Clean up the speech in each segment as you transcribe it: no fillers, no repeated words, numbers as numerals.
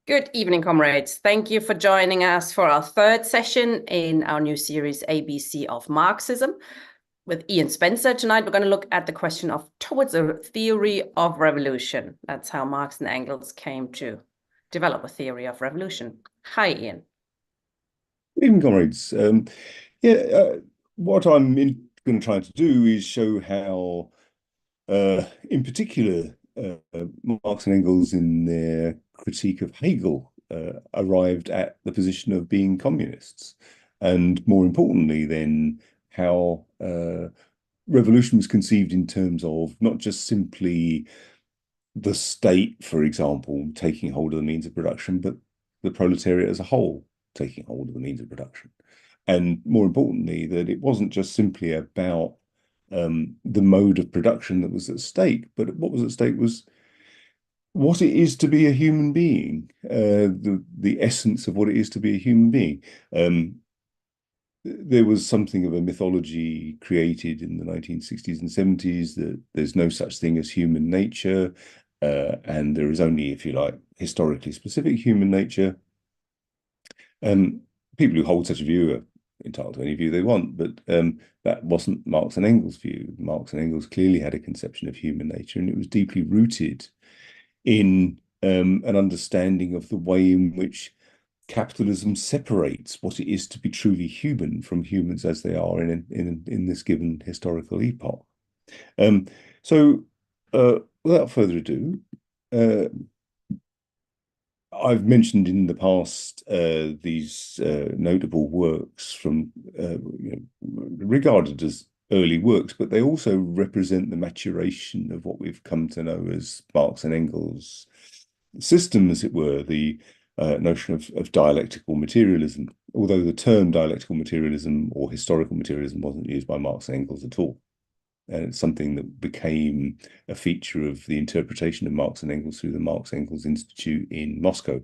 Good evening, comrades. Thank you for joining us for our third session in our new series, ABC of Marxism. With Ian Spencer tonight, we're going to look at the question of towards a theory of revolution. That's how Marx and Engels came to develop a theory of revolution. Hi, Ian. Evening, comrades. What I'm going to try to do is show how, in particular, Marx and Engels, in their critique of Hegel, arrived at the position of being communists, and more importantly, then how revolution was conceived in terms of not just simply the state, for example, taking hold of the means of production, but the proletariat as a whole taking hold of the means of production. And more importantly, that it wasn't just simply about the mode of production that was at stake, but what was at stake was what it is to be a human being, the essence of what it is to be a human being. There was something of a mythology created in the 1960s and 70s that there's no such thing as human nature, and there is only, if you like, historically specific human nature. People who hold such a view are entitled to any view they want, but that wasn't Marx and Engels' view. Marx and Engels clearly had a conception of human nature, and it was deeply rooted in an understanding of the way in which capitalism separates what it is to be truly human from humans as they are in this given historical epoch. Um, so, without further ado, uh, I've mentioned in the past these notable works from regarded as early works, but they also represent the maturation of what we've come to know as Marx and Engels' system, as it were, the notion of dialectical materialism, although the term dialectical materialism or historical materialism wasn't used by Marx and Engels at all. And it's something that became a feature of the interpretation of Marx and Engels through the Marx-Engels Institute in Moscow.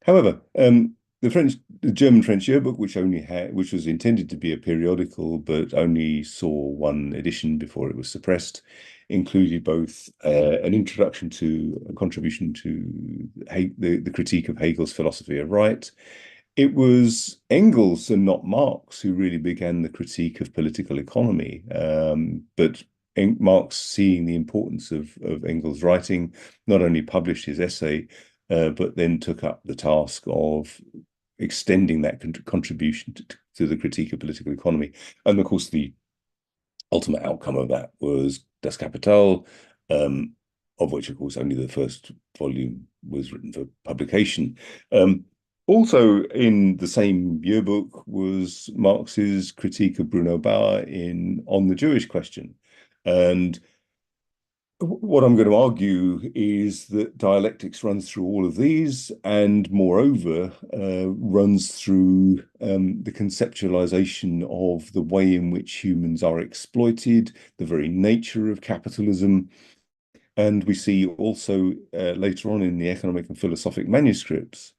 However, the German-French yearbook, which was intended to be a periodical, but only saw one edition before it was suppressed, included both an introduction to a contribution to the critique of Hegel's philosophy of right. It was Engels and not Marx who really began the critique of political economy. But Marx, seeing the importance of Engels' writing, not only published his essay, but then took up the task of extending that contribution to the critique of political economy. And of course, the ultimate outcome of that was Das Kapital, of which, of course, only the first volume was written for publication. Also in the same yearbook was Marx's critique of Bruno Bauer on the Jewish question. And what I'm going to argue is that dialectics runs through all of these, and moreover, runs through the conceptualization of the way in which humans are exploited, the very nature of capitalism. And we see also later on in the economic and philosophic manuscripts,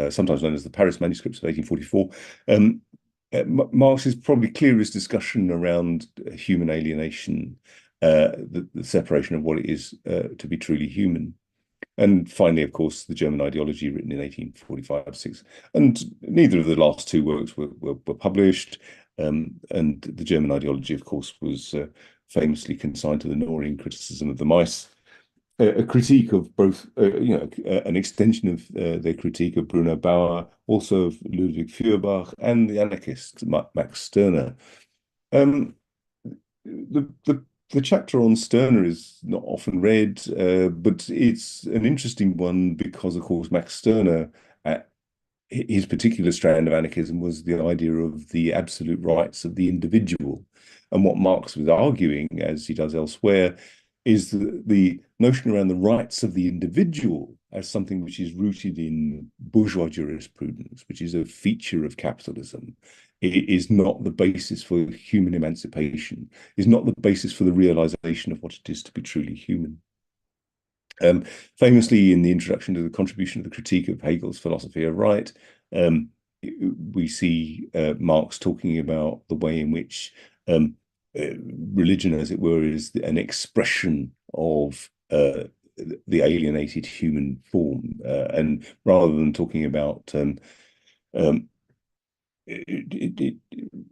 sometimes known as the Paris manuscripts of 1844, Marx's probably clearest discussion around human alienation, the separation of what it is to be truly human. And finally, of course, the German ideology written in 1845-6. And neither of the last two works were published. And the German ideology, of course, was famously consigned to the gnawing criticism of the mice. A critique of both, an extension of their critique of Bruno Bauer, also of Ludwig Feuerbach, and the anarchist Max Stirner. The chapter on Stirner is not often read, but it's an interesting one because, of course, Max Stirner, his particular strand of anarchism was the idea of the absolute rights of the individual. And what Marx was arguing, as he does elsewhere, is the notion around the rights of the individual as something which is rooted in bourgeois jurisprudence, which is a feature of capitalism. It is not the basis for human emancipation, is not the basis for the realization of what it is to be truly human. Famously, in the introduction to the contribution of the critique of Hegel's philosophy of right, we see Marx talking about the way in which religion, as it were, is an expression of the alienated human form, and rather than talking about um,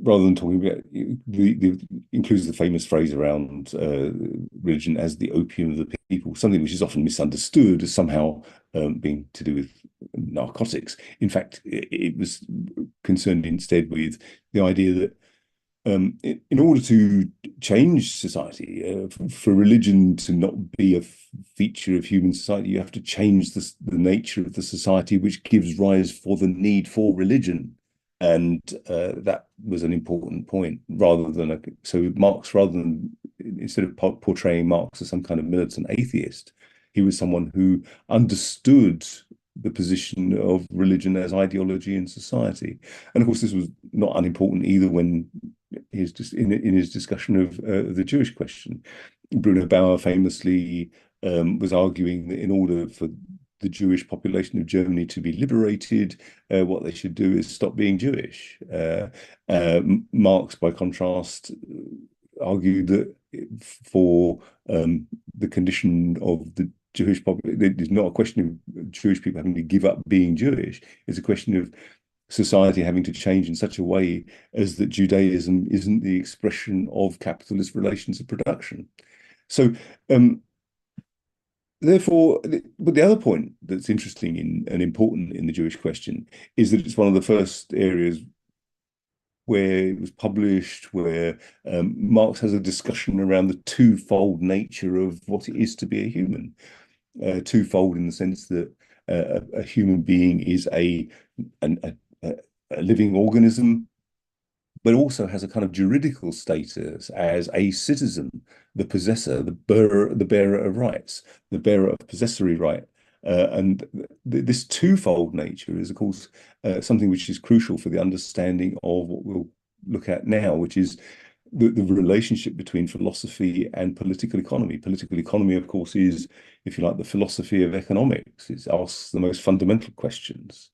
rather than talking about the includes the famous phrase around religion as the opium of the people, something which is often misunderstood as somehow being to do with narcotics. In fact, it was concerned instead with the idea that in order to change society, for religion to not be a feature of human society, you have to change the nature of the society which gives rise for the need for religion. And that was an important point. So Marx, instead of portraying Marx as some kind of militant atheist, he was someone who understood the position of religion as ideology in society. And of course, this was not unimportant either when he's just in his discussion of the Jewish question. Bruno Bauer famously was arguing that in order for the Jewish population of Germany to be liberated, what they should do is stop being Jewish. Marx, by contrast, argued that for the condition of the Jewish population, it's not a question of Jewish people having to give up being Jewish. It's a question of society having to change in such a way as that Judaism isn't the expression of capitalist relations of production. So therefore, but the other point that's interesting and important in the Jewish question is that it's one of the first areas where it was published, where Marx has a discussion around the twofold nature of what it is to be a human. Twofold in the sense that a human being is a living organism, but also has a kind of juridical status as a citizen, the possessor, the bearer of rights, the bearer of possessory right. And this twofold nature is, of course, something which is crucial for the understanding of what we'll look at now, which is the relationship between philosophy and political economy. Political economy, of course, is, if you like, the philosophy of economics. It asks the most fundamental questions.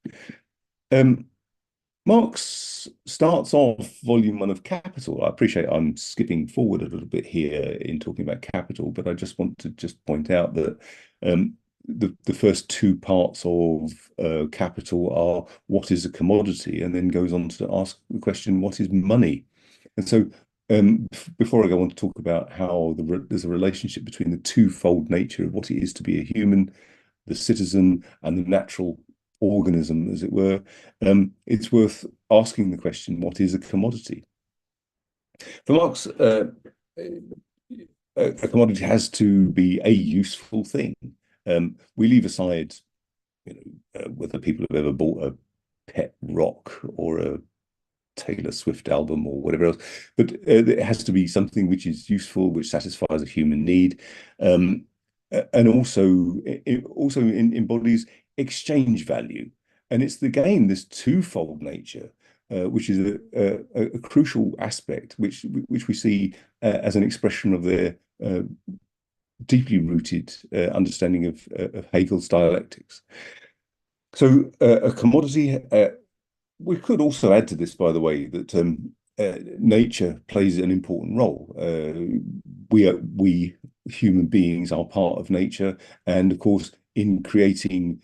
Marx starts off volume 1 of Capital. I appreciate I'm skipping forward a little bit here in talking about Capital, but I just want to point out that the first two parts of Capital are what is a commodity, and then goes on to ask the question, what is money? And so before I go on to talk about how there's a relationship between the twofold nature of what it is to be a human, the citizen, and the natural organism, as it were, it's worth asking the question, what is a commodity? For Marx, a commodity has to be a useful thing. We leave aside, whether people have ever bought a pet rock or a Taylor Swift album or whatever else, but it has to be something which is useful, which satisfies a human need, and also embodies exchange value. And it's this twofold nature, which is a crucial aspect, which we see as an expression of their deeply rooted understanding of Hegel's dialectics. So a commodity. We could also add to this, by the way, that nature plays an important role. We human beings are part of nature, and of course, in creating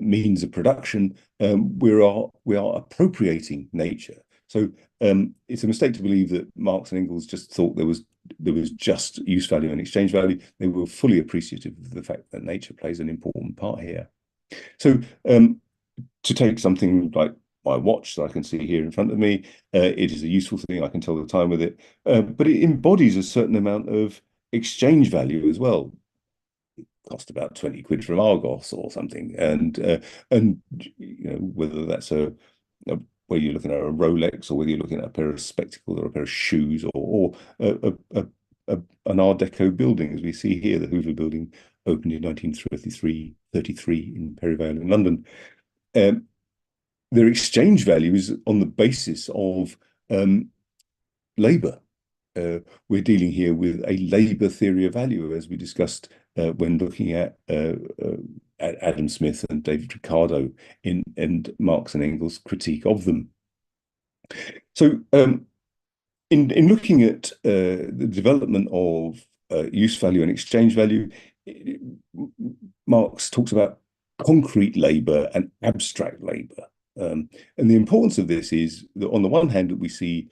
means of production, we are appropriating nature. So it's a mistake to believe that Marx and Engels just thought there was just use value and exchange value. They were fully appreciative of the fact that nature plays an important part here. So to take something like my watch that I can see here in front of me, it is a useful thing. I can tell the time with it, but it embodies a certain amount of exchange value as well. It cost about 20 quid from Argos or something, and whether that's whether you're looking at a Rolex or whether you're looking at a pair of spectacles or a pair of shoes or an Art Deco building, as we see here, the Hoover Building, opened in 1933 in Perivale in London. Their exchange value is on the basis of labour. We're dealing here with a labour theory of value, as we discussed when looking at Adam Smith and David Ricardo in Marx and Engels' critique of them. So in looking at the development of use value and exchange value, Marx talks about concrete labor and abstract labor. And the importance of this is that on the one hand, we see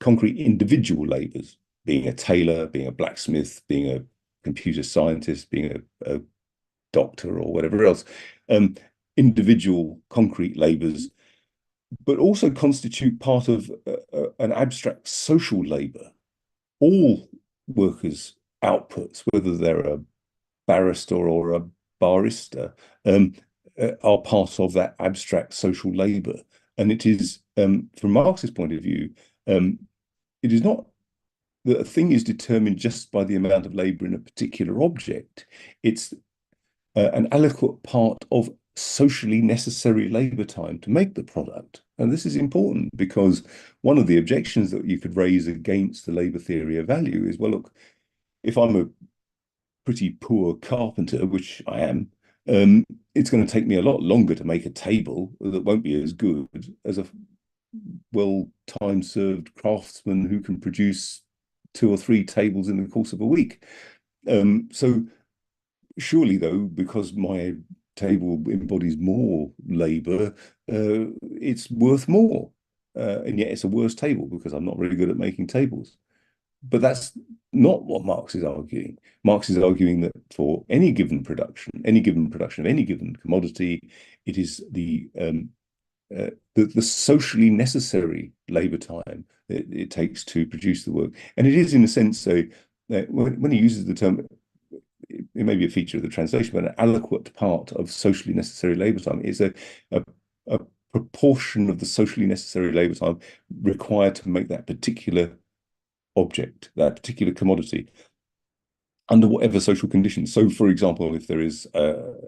concrete individual labors, being a tailor, being a blacksmith, being a computer scientist, being a doctor or whatever else, individual concrete labors, but also constitute part of an abstract social labor. All workers' outputs, whether they're a barrister or a barista, are part of that abstract social labor. And it is, from Marx's point of view, it is not that a thing is determined just by the amount of labor in a particular object. It's an adequate part of socially necessary labor time to make the product. And this is important because one of the objections that you could raise against the labor theory of value is, well, look, if I'm a pretty poor carpenter, which I am, it's going to take me a lot longer to make a table that won't be as good as a well-time served craftsman who can produce 2 or 3 tables in the course of a week. So surely, though, because my table embodies more labor, it's worth more. And yet it's a worse table because I'm not really good at making tables. But that's not what Marx is arguing. Marx is arguing that for any given production of any given commodity, it is the socially necessary labor time that it takes to produce the work. And it is, in a sense, so when he uses the term, it may be a feature of the translation, but an adequate part of socially necessary labor time is a proportion of the socially necessary labor time required to make that particular object, that particular commodity, under whatever social conditions. So, for example, if there is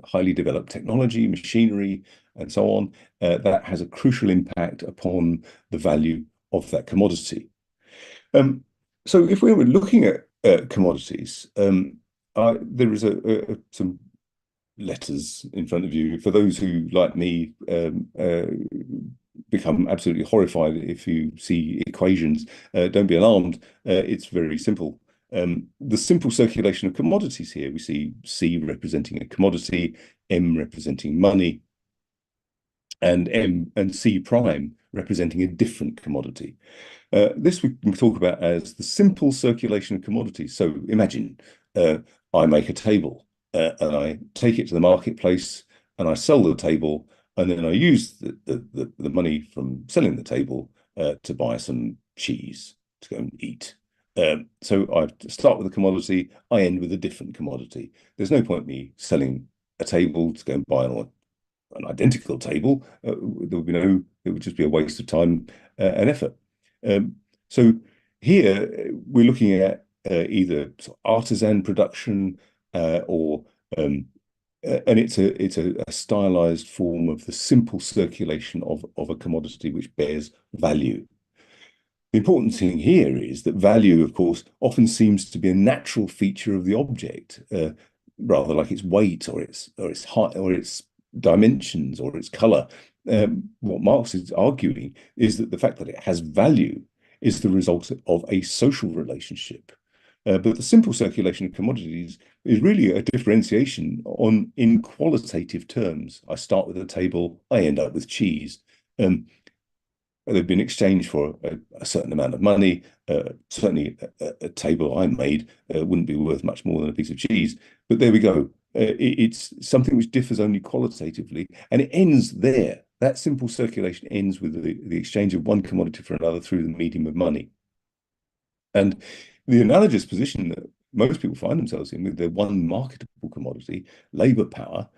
highly developed technology, machinery, and so on, that has a crucial impact upon the value of that commodity. So if we were looking at commodities, there is some letters in front of you. For those who, like me, become absolutely horrified if you see equations, don't be alarmed. It's very simple. The simple circulation of commodities here, we see C representing a commodity, M representing money, and M and C prime representing a different commodity. This we can talk about as the simple circulation of commodities. So imagine I make a table and I take it to the marketplace and I sell the table, and then I use the money from selling the table to buy some cheese to go and eat. So I start with a commodity, I end with a different commodity. There's no point me selling a table to go and buy an identical table. There would be it would just be a waste of time and effort. So here we're looking at either sort of artisan production or and it's a stylized form of the simple circulation of a commodity which bears value. The important thing here is that value, of course, often seems to be a natural feature of the object, rather like its weight or its height or its dimensions or its color. What Marx is arguing is that the fact that it has value is the result of a social relationship. But the simple circulation of commodities is really a differentiation in qualitative terms. I start with a table, I end up with cheese. They've been exchanged for a certain amount of money. Certainly, a table I made wouldn't be worth much more than a piece of cheese. But there we go. It's something which differs only qualitatively, and it ends there. That simple circulation ends with the exchange of one commodity for another through the medium of money. And the analogous position that most people find themselves in with their one marketable commodity, labor power,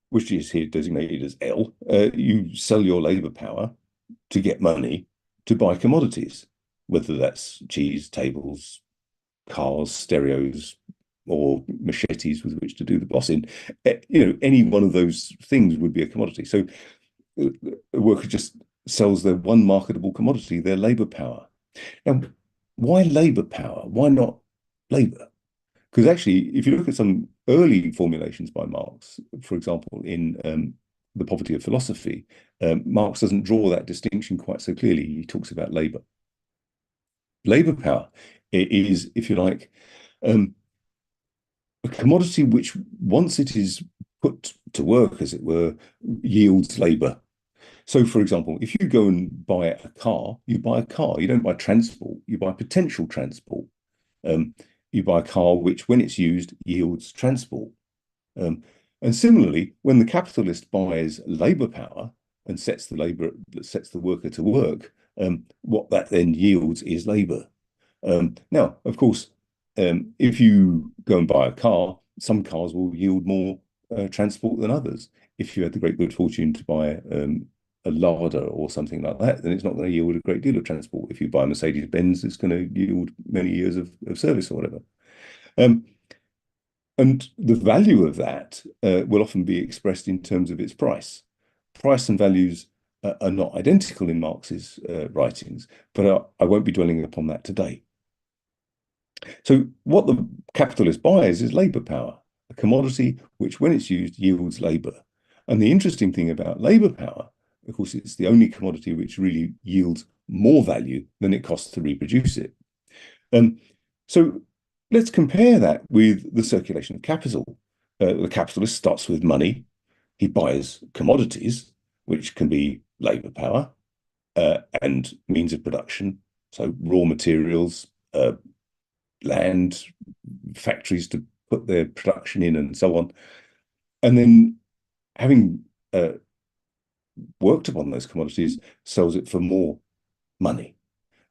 which is here designated as L, you sell your labor power to get money to buy commodities, whether that's cheese, tables, cars, stereos, or machetes with which to do the bossing. Any one of those things would be a commodity. So a worker just sells their one marketable commodity, their labor power. Now, why labor power? Why not labor? Because actually, if you look at some early formulations by Marx, for example, in The Poverty of Philosophy, Marx doesn't draw that distinction quite so clearly. He talks about labor. Labor power is, if you like, a commodity which, once it is put to work, as it were, yields labor. So, for example, if you go and buy a car, you buy a car. You don't buy transport. You buy potential transport. Um, you buy a car which, when it's used, yields transport. Um, and similarly, when the capitalist buys labor power and sets the worker to work, what that then yields is labor. Now, of course, if you go and buy a car, some cars will yield more transport than others. If you had the great good fortune to buy a Lada or something like that, then it's not going to yield a great deal of transport. If you buy a Mercedes-Benz, it's going to yield many years of service or whatever. And the value of that will often be expressed in terms of its price. Price and values are not identical in Marx's writings, but I won't be dwelling upon that today. So what the capitalist buys is labor power, a commodity which, when it's used, yields labor. And the interesting thing about labor power, of course, it's the only commodity which really yields more value than it costs to reproduce it. So let's compare that with the circulation of capital. The capitalist starts with money. He buys commodities, which can be labor power and means of production, so raw materials, land, factories to put their production in, and so on. And then, having worked upon those commodities, sells it for more money.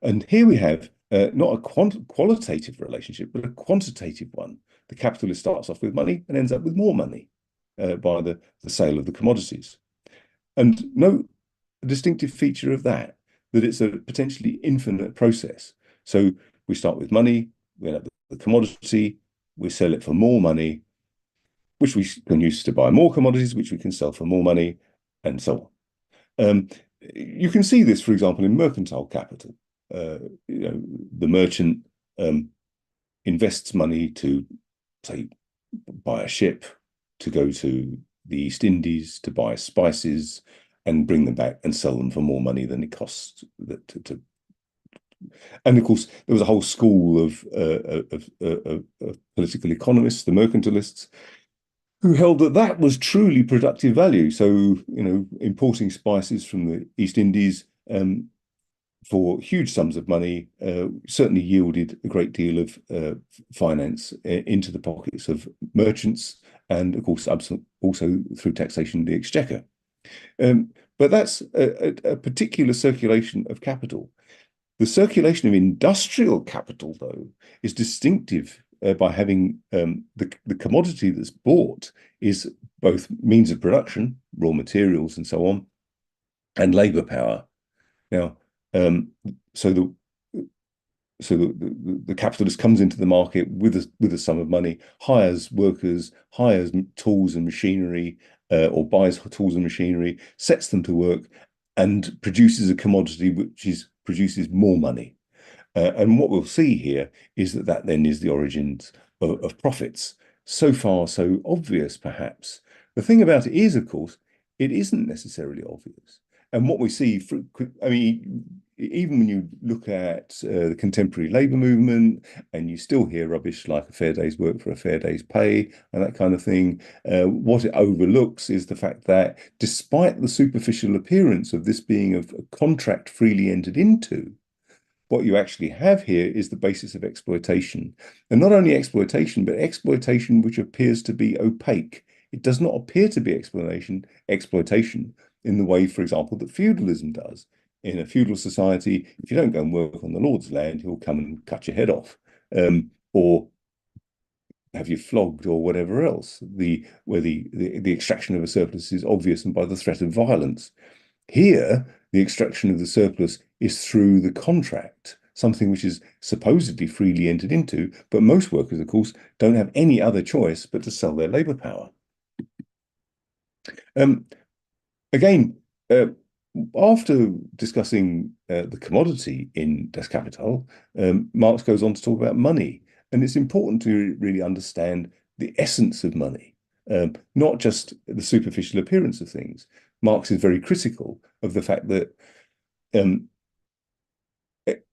And here we have not a qualitative relationship, but a quantitative one. The capitalist starts off with money and ends up with more money by the sale of the commodities. And note a distinctive feature of that it's a potentially infinite process. So we start with money, we end up with the commodity, we sell it for more money, which we can use to buy more commodities, which we can sell for more money, and so on. You can see this, for example, in mercantile capital. The merchant invests money to, say, buy a ship, to go to the East Indies, to buy spices, and bring them back and sell them for more money than it costs to. And of course, there was a whole school of political economists, the mercantilists, who held that was truly productive value. So, importing spices from the East Indies for huge sums of money certainly yielded a great deal of finance into the pockets of merchants, and of course also through taxation the exchequer. But that's a particular circulation of capital. The circulation of industrial capital, though, is distinctive by having the commodity that's bought is both means of production, raw materials and so on, and labor power. Now, so the capitalist comes into the market with a sum of money, hires workers, hires tools and machinery, or buys tools and machinery, sets them to work, and produces a commodity which produces more money. And what we'll see here is that then is the origins of profits. So far, so obvious, perhaps. The thing about it is, of course, it isn't necessarily obvious. And what we see, even when you look at the contemporary labour movement, and you still hear rubbish like a fair day's work for a fair day's pay and that kind of thing, what it overlooks is the fact that despite the superficial appearance of this being a contract freely entered into, what you actually have here is the basis of exploitation. And not only exploitation, but exploitation which appears to be opaque. It does not appear to be exploitation in the way, for example, that feudalism does. In a feudal society, if you don't go and work on the Lord's land, he'll come and cut your head off, or have you flogged, or whatever else, where the extraction of a surplus is obvious and by the threat of violence. Here, the extraction of the surplus is through the contract, something which is supposedly freely entered into, but most workers, of course, don't have any other choice but to sell their labour power. Again, after discussing the commodity in Das Kapital, Marx goes on to talk about money. And it's important to really understand the essence of money, not just the superficial appearance of things. Marx is very critical of the fact that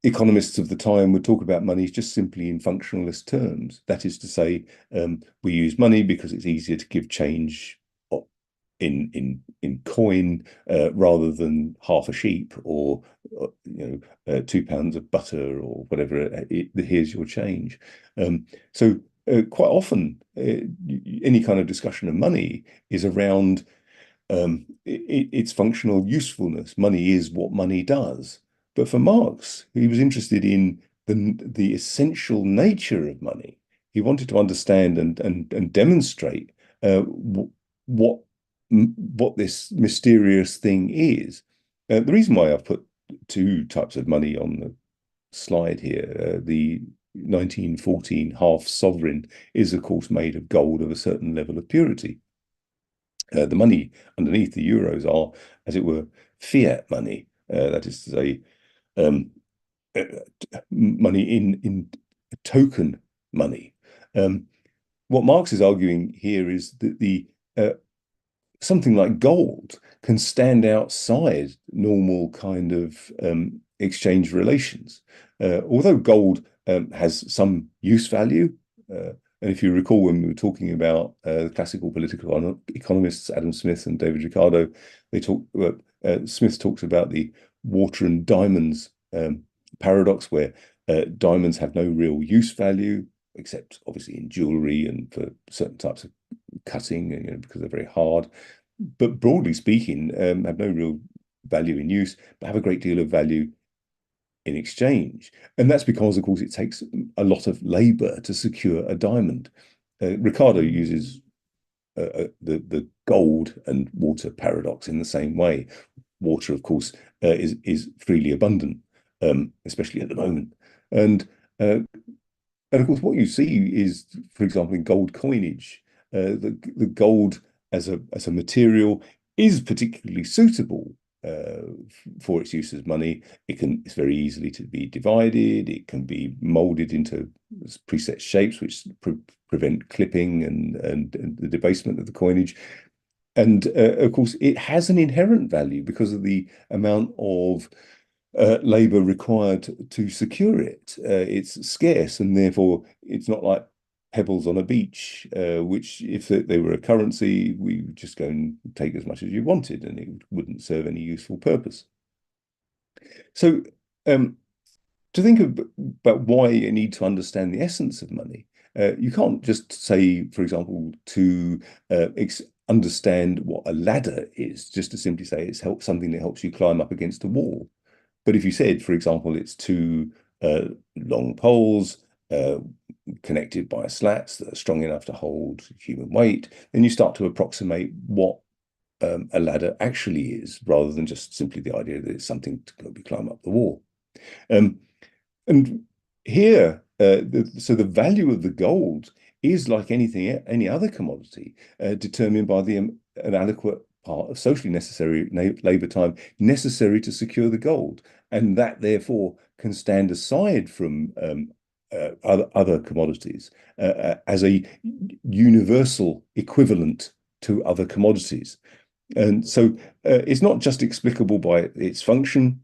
economists of the time would talk about money just simply in functionalist terms. That is to say, we use money because it's easier to give change in coin rather than half a sheep or £2 of butter or whatever. Here's your change. So quite often, any kind of discussion of money is around its functional usefulness. Money is what money does. But for Marx, he was interested in the essential nature of money. He wanted to understand and demonstrate what this mysterious thing is. The reason why I've put two types of money on the slide here, the 1914 half sovereign is, of course, made of gold of a certain level of purity. The money underneath the euros are, as it were, fiat money. That is to say, money in token money. What Marx is arguing here is that the something like gold can stand outside normal kind of exchange relations. Although gold has some use value, and if you recall when we were talking about the classical political economists, Adam Smith and David Ricardo, Smith talks about the water and diamonds paradox, where diamonds have no real use value, except obviously in jewelry and for certain types of cutting, because they're very hard. But broadly speaking, have no real value in use, but have a great deal of value in exchange. And that's because, of course, it takes a lot of labor to secure a diamond. Ricardo uses the gold and water paradox in the same way. Water, of course, is freely abundant, especially at the moment. And of course, what you see is, for example, in gold coinage, the gold as a material is particularly suitable for its use as money. It's very easily to be divided. It can be molded into preset shapes which prevent clipping and the debasement of the coinage. And of course, it has an inherent value because of the amount of labor required to secure it. It's scarce, and therefore it's not like pebbles on a beach, which if they were a currency, we would just go and take as much as you wanted, and it wouldn't serve any useful purpose. So to think about why you need to understand the essence of money, you can't just say, for example, to understand what a ladder is, just to simply say it's something that helps you climb up against a wall. But if you said, for example, it's two long poles connected by slats that are strong enough to hold human weight, then you start to approximate what a ladder actually is, rather than just simply the idea that it's something to climb up the wall. And here, so the value of the gold is like any other commodity, determined by an adequate part of socially necessary labor time necessary to secure the gold, and that therefore can stand aside from other commodities as a universal equivalent to other commodities. And so it's not just explicable by its function,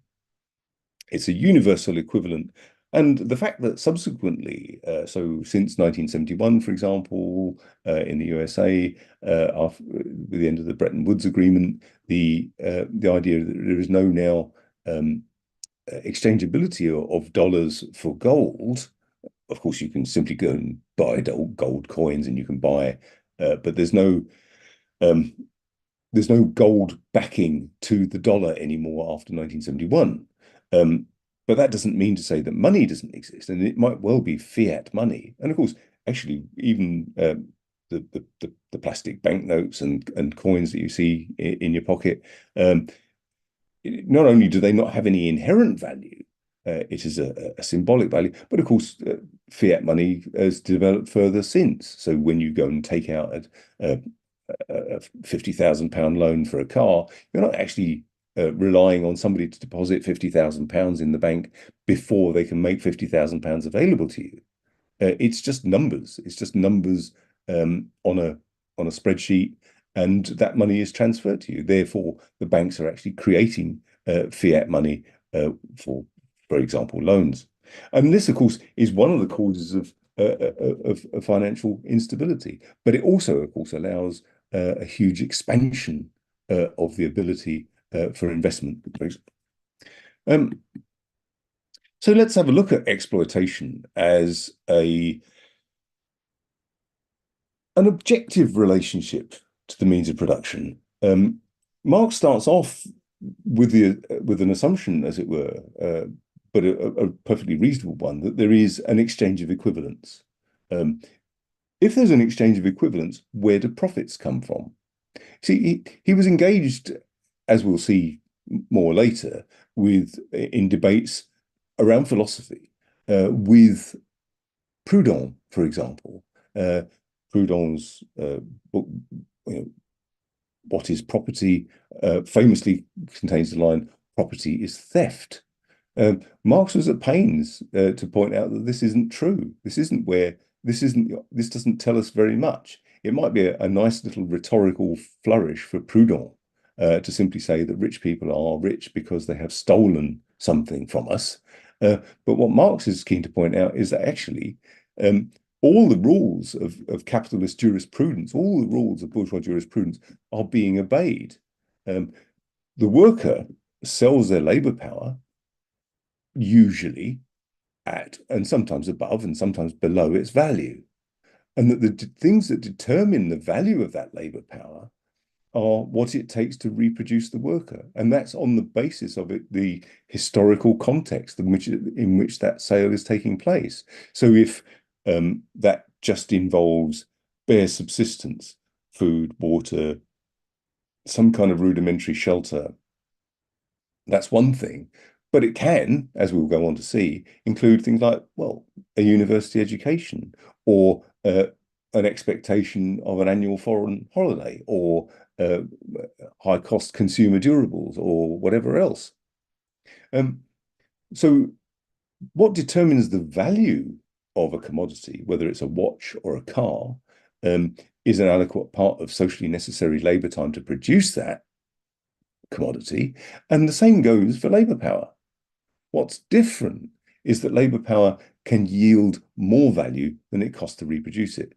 it's a universal equivalent. And the fact that subsequently, so since 1971, for example, in the USA, with the end of the Bretton Woods Agreement, the idea that there is no now exchangeability of dollars for gold. Of course, you can simply go and buy gold coins, and you can buy, but there's no gold backing to the dollar anymore after 1971. But that doesn't mean to say that money doesn't exist, and it might well be fiat money. And of course, actually, even the plastic banknotes and coins that you see in your pocket, not only do they not have any inherent value, it is a symbolic value, but of course, fiat money has developed further since. So when you go and take out a £50,000 loan for a car, you're not actually relying on somebody to deposit £50,000 in the bank before they can make £50,000 available to you. It's just numbers. It's just numbers on a spreadsheet, and that money is transferred to you. Therefore, the banks are actually creating fiat money for for example, loans. And this, of course, is one of the causes of financial instability. But it also, of course, allows a huge expansion of the ability for investment. Um, so let's have a look at exploitation as an objective relationship to the means of production. Marx starts off with an assumption, as it were, but a perfectly reasonable one, that there is an exchange of equivalents. If there's an exchange of equivalents, where do profits come from? See, he was engaged, as we'll see more later, in debates around philosophy, with Proudhon, for example. Proudhon's book, What is Property, famously contains the line, property is theft. Marx was at pains to point out that this isn't true. This doesn't tell us very much. It might be a nice little rhetorical flourish for Proudhon to simply say that rich people are rich because they have stolen something from us. But what Marx is keen to point out is that actually all the rules of capitalist jurisprudence, all the rules of bourgeois jurisprudence are being obeyed. The worker sells their labor power usually at, and sometimes above and sometimes below its value. And that the things that determine the value of that labor power are what it takes to reproduce the worker. And that's on the basis of the historical context in which that sale is taking place. So if that just involves bare subsistence, food, water, some kind of rudimentary shelter, that's one thing. But it can, as we'll go on to see, include things like, well, a university education, or an expectation of an annual foreign holiday, or high-cost consumer durables, or whatever else. So what determines the value of a commodity, whether it's a watch or a car, is an adequate part of socially necessary labor time to produce that commodity. And the same goes for labor power. What's different is that labor power can yield more value than it costs to reproduce it.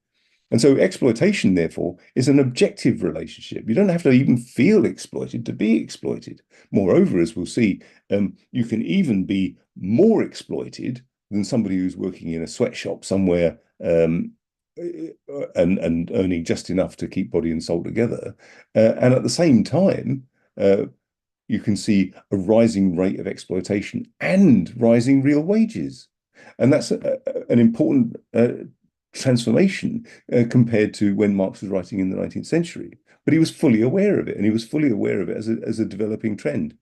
And so exploitation, therefore, is an objective relationship. You don't have to even feel exploited to be exploited. Moreover, as we'll see, you can even be more exploited than somebody who's working in a sweatshop somewhere and earning just enough to keep body and soul together. And at the same time, you can see a rising rate of exploitation and rising real wages. And that's an important transformation compared to when Marx was writing in the 19th century. But he was fully aware of it, and he was fully aware of it as a developing trend.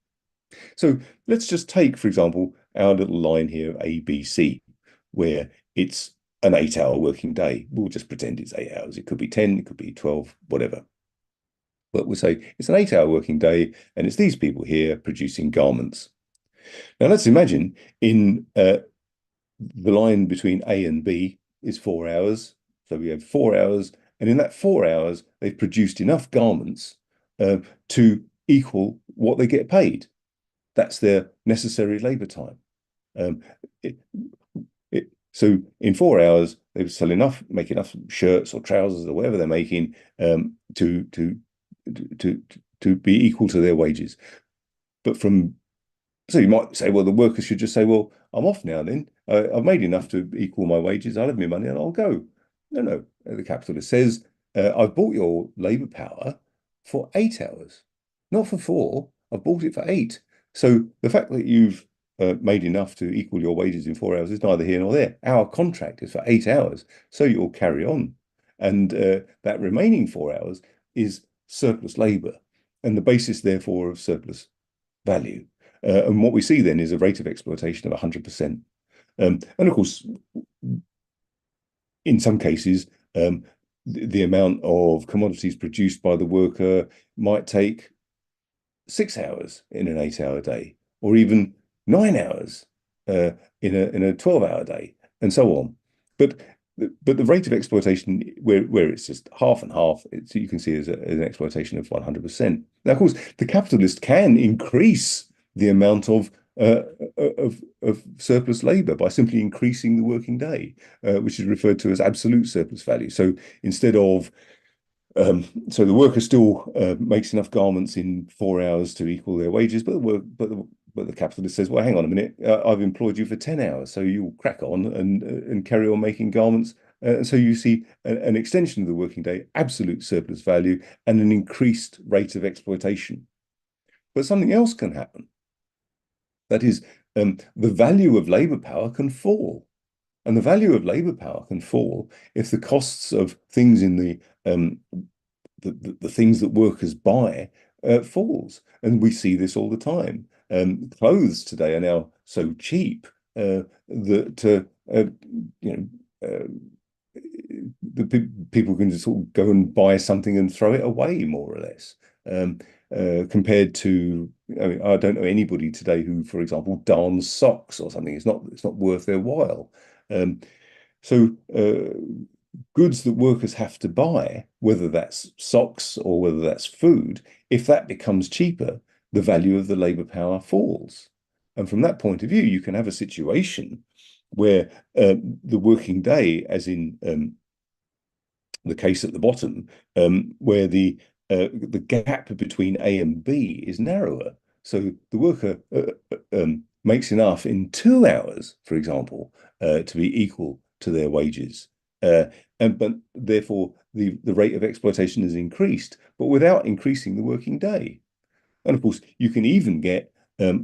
So let's just take, for example, our little line here of ABC, where it's an 8-hour working day. We'll just pretend it's 8 hours. It could be 10, it could be 12, whatever. But we'll say it's an 8-hour working day, and it's these people here producing garments. Now let's imagine in the line between A and B is 4 hours. So we have 4 hours, and in that 4 hours, they've produced enough garments to equal what they get paid. That's their necessary labor time. So in 4 hours, they would sell enough, make enough shirts or trousers or whatever they're making to be equal to their wages. So you might say, well, the workers should just say, well, I'm off now then. I've made enough to equal my wages. I'll have my money and I'll go. No. The capitalist says, I've bought your labor power for 8 hours, not for 4. I've bought it for 8. So the fact that you've made enough to equal your wages in 4 hours is neither here nor there. Our contract is for 8 hours, so you'll carry on. And that remaining 4 hours is surplus labor, and the basis, therefore, of surplus value. And what we see then is a rate of exploitation of 100%. And of course, in some cases, the amount of commodities produced by the worker might take 6 hours in an 8-hour day, or even 9 hours in a 12-hour day, and so on. But the rate of exploitation, where it's just half and half, you can see as an exploitation of 100%. Now, of course, the capitalist can increase the amount of of surplus labor by simply increasing the working day, which is referred to as absolute surplus value. So instead of so the worker still makes enough garments in 4 hours to equal their wages, but the capitalist says, well, hang on a minute, I've employed you for 10 hours, so you'll crack on and carry on making garments. And so you see an extension of the working day, absolute surplus value, and an increased rate of exploitation. But something else can happen. That is, the value of labor power can fall. And the value of labor power can fall if the costs of things in the things that workers buy falls. And we see this all the time. Clothes today are now so cheap that people can just sort of go and buy something and throw it away, more or less. Compared to, I mean, I don't know anybody today who, for example, darns socks or something. It's not worth their while. So goods that workers have to buy, whether that's socks or whether that's food, if that becomes cheaper, the value of the labor power falls. And from that point of view, you can have a situation where the working day, as in the case at the bottom, where the gap between A and B is narrower. So the worker makes enough in 2 hours, for example, to be equal to their wages. But therefore the rate of exploitation is increased, but without increasing the working day. And of course, you can even get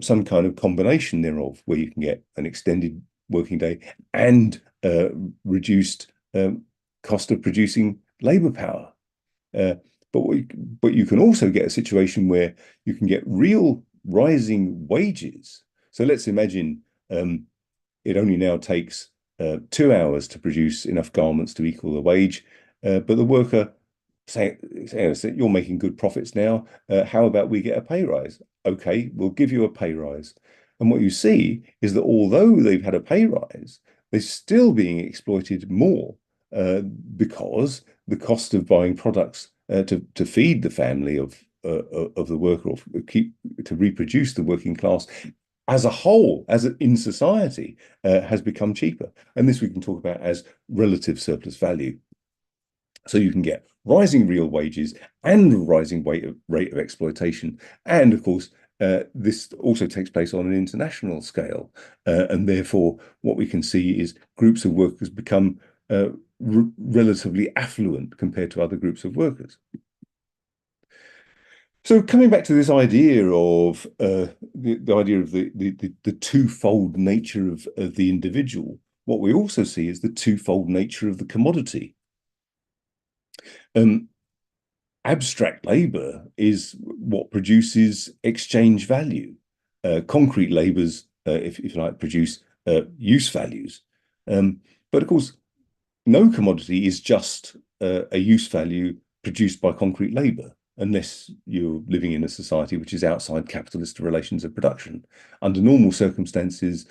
some kind of combination thereof, where you can get an extended working day and reduced cost of producing labor power. But you can also get a situation where you can get real rising wages. So let's imagine it only now takes 2 hours to produce enough garments to equal the wage, but the worker say you're making good profits now. How about we get a pay rise? Okay, we'll give you a pay rise. And what you see is that although they've had a pay rise, they're still being exploited more because the cost of buying products to feed the family of the worker, or to reproduce the working class as a whole, in society, has become cheaper. And this we can talk about as relative surplus value. So you can get rising real wages and rising rate of exploitation. And of course, this also takes place on an international scale. And therefore, what we can see is groups of workers become relatively affluent compared to other groups of workers. So coming back to this idea of the idea of the twofold nature of the individual, what we also see is the twofold nature of the commodity. Abstract labor is what produces exchange value. Concrete labors, if you like, produce use values. But of course, no commodity is just a use value produced by concrete labor, unless you're living in a society which is outside capitalist relations of production. Under normal circumstances,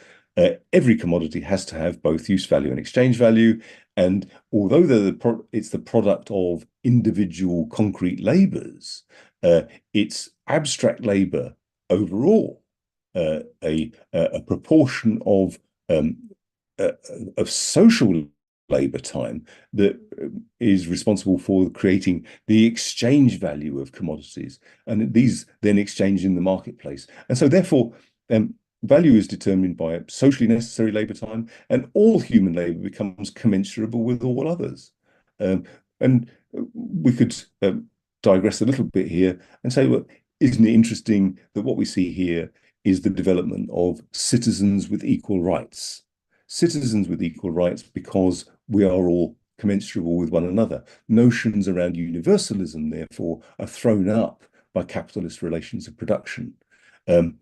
every commodity has to have both use value and exchange value. And although it's the product of individual concrete labors, it's abstract labor overall, a proportion of social labor time that is responsible for creating the exchange value of commodities, and these then exchange in the marketplace. And so therefore, value is determined by socially necessary labor time, and all human labor becomes commensurable with all others. And we could digress a little bit here and say, well, isn't it interesting that what we see here is the development of citizens with equal rights? Citizens with equal rights because we are all commensurable with one another. Notions around universalism, therefore, are thrown up by capitalist relations of production. And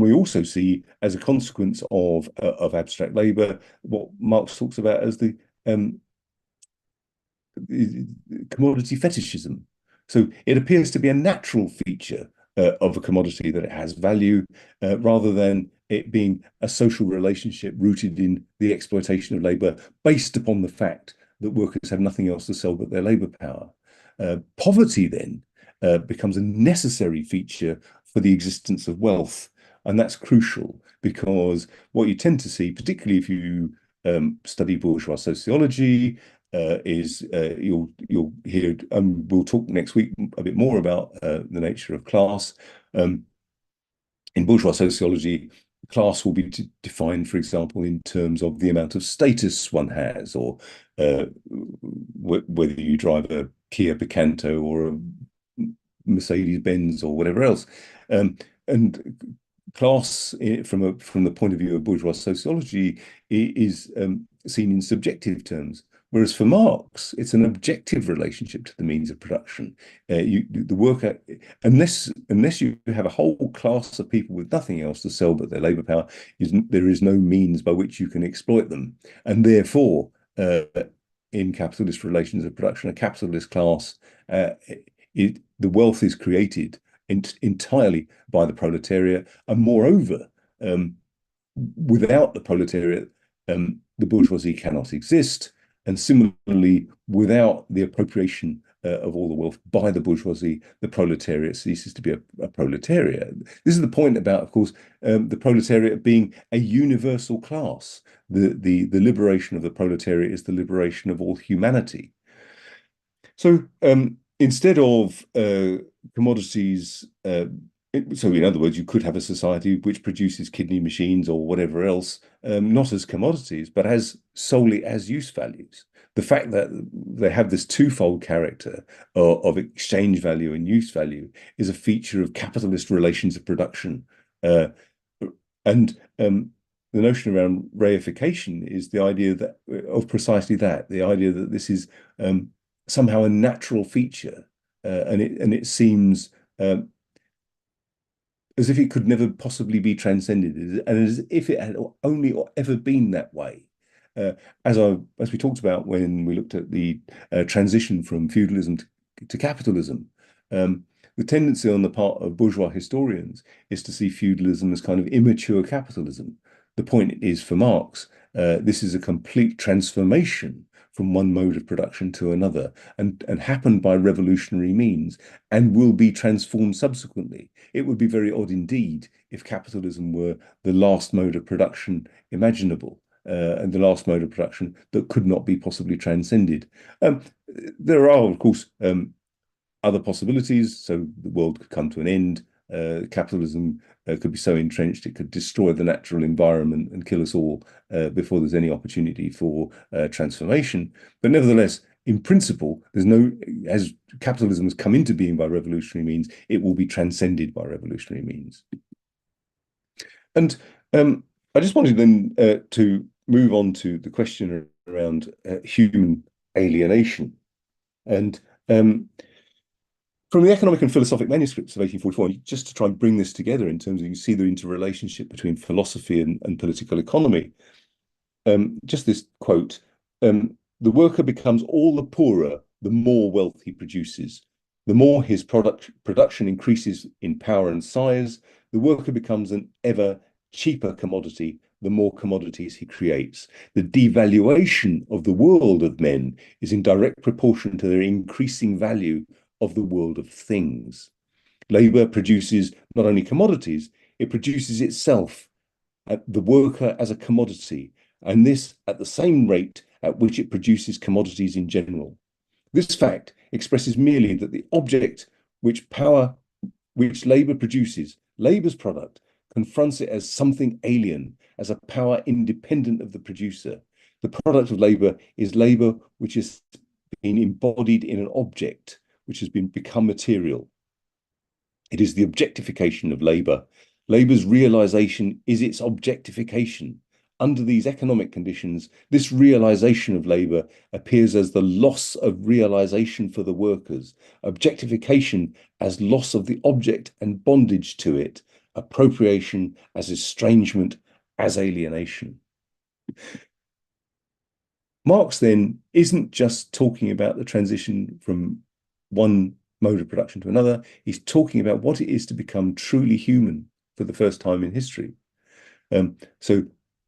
we also see, as a consequence of abstract labor, what Marx talks about as the commodity fetishism. So it appears to be a natural feature of a commodity that it has value, rather than it being a social relationship rooted in the exploitation of labor based upon the fact that workers have nothing else to sell but their labor power. Poverty then becomes a necessary feature for the existence of wealth, And that's crucial because what you tend to see, particularly if you study bourgeois sociology, is you'll hear, we'll talk next week a bit more about the nature of class. In bourgeois sociology, class will be defined, for example, in terms of the amount of status one has, or whether you drive a Kia Picanto or a Mercedes Benz or whatever else. And class, from the point of view of bourgeois sociology, is seen in subjective terms. Whereas for Marx, it's an objective relationship to the means of production. The worker, unless you have a whole class of people with nothing else to sell but their labour power, there is no means by which you can exploit them. And therefore, in capitalist relations of production, a capitalist class, the wealth is created entirely by the proletariat, and moreover, without the proletariat, the bourgeoisie cannot exist. And similarly, without the appropriation of all the wealth by the bourgeoisie, the proletariat ceases to be a proletariat. This is the point about, of course, the proletariat being a universal class. The liberation of the proletariat is the liberation of all humanity. So instead of commodities, so in other words, you could have a society which produces kidney machines or whatever else, not as commodities, but solely as use values. The fact that they have this twofold character of exchange value and use value is a feature of capitalist relations of production. And the notion around reification is the idea of precisely that, the idea that this is somehow a natural feature, and it seems as if it could never possibly be transcended, and as if it had only ever been that way. As we talked about when we looked at the transition from feudalism to capitalism, the tendency on the part of bourgeois historians is to see feudalism as kind of immature capitalism. The point is, for Marx, this is a complete transformation from one mode of production to another, and happened by revolutionary means, and will be transformed subsequently. It would be very odd indeed if capitalism were the last mode of production imaginable, and the last mode of production that could not be possibly transcended. There are, of course, other possibilities. So the world could come to an end. Capitalism could be so entrenched it could destroy the natural environment and kill us all before there's any opportunity for transformation. But nevertheless, in principle, as capitalism has come into being by revolutionary means, it will be transcended by revolutionary means. And I just wanted then to move on to the question around human alienation. And from the economic and philosophic manuscripts of 1844, just to try and bring this together in terms of, you see the interrelationship between philosophy and political economy. Just this quote, the worker becomes all the poorer the more wealth he produces. The more his production increases in power and size, the worker becomes an ever cheaper commodity the more commodities he creates. The devaluation of the world of men is in direct proportion to their increasing value of the world of things. Labour produces not only commodities, it produces itself, the worker as a commodity, and this at the same rate at which it produces commodities in general. This fact expresses merely that the object which labour produces, labour's product, confronts it as something alien, as a power independent of the producer. The product of labour is labour which has been embodied in an object, which has become material. It is the objectification of labour. Labour's realisation is its objectification. Under these economic conditions, this realisation of labour appears as the loss of realisation for the workers, objectification as loss of the object and bondage to it, appropriation as estrangement, as alienation. Marx then isn't just talking about the transition from one mode of production to another. He's talking about what it is to become truly human for the first time in history. So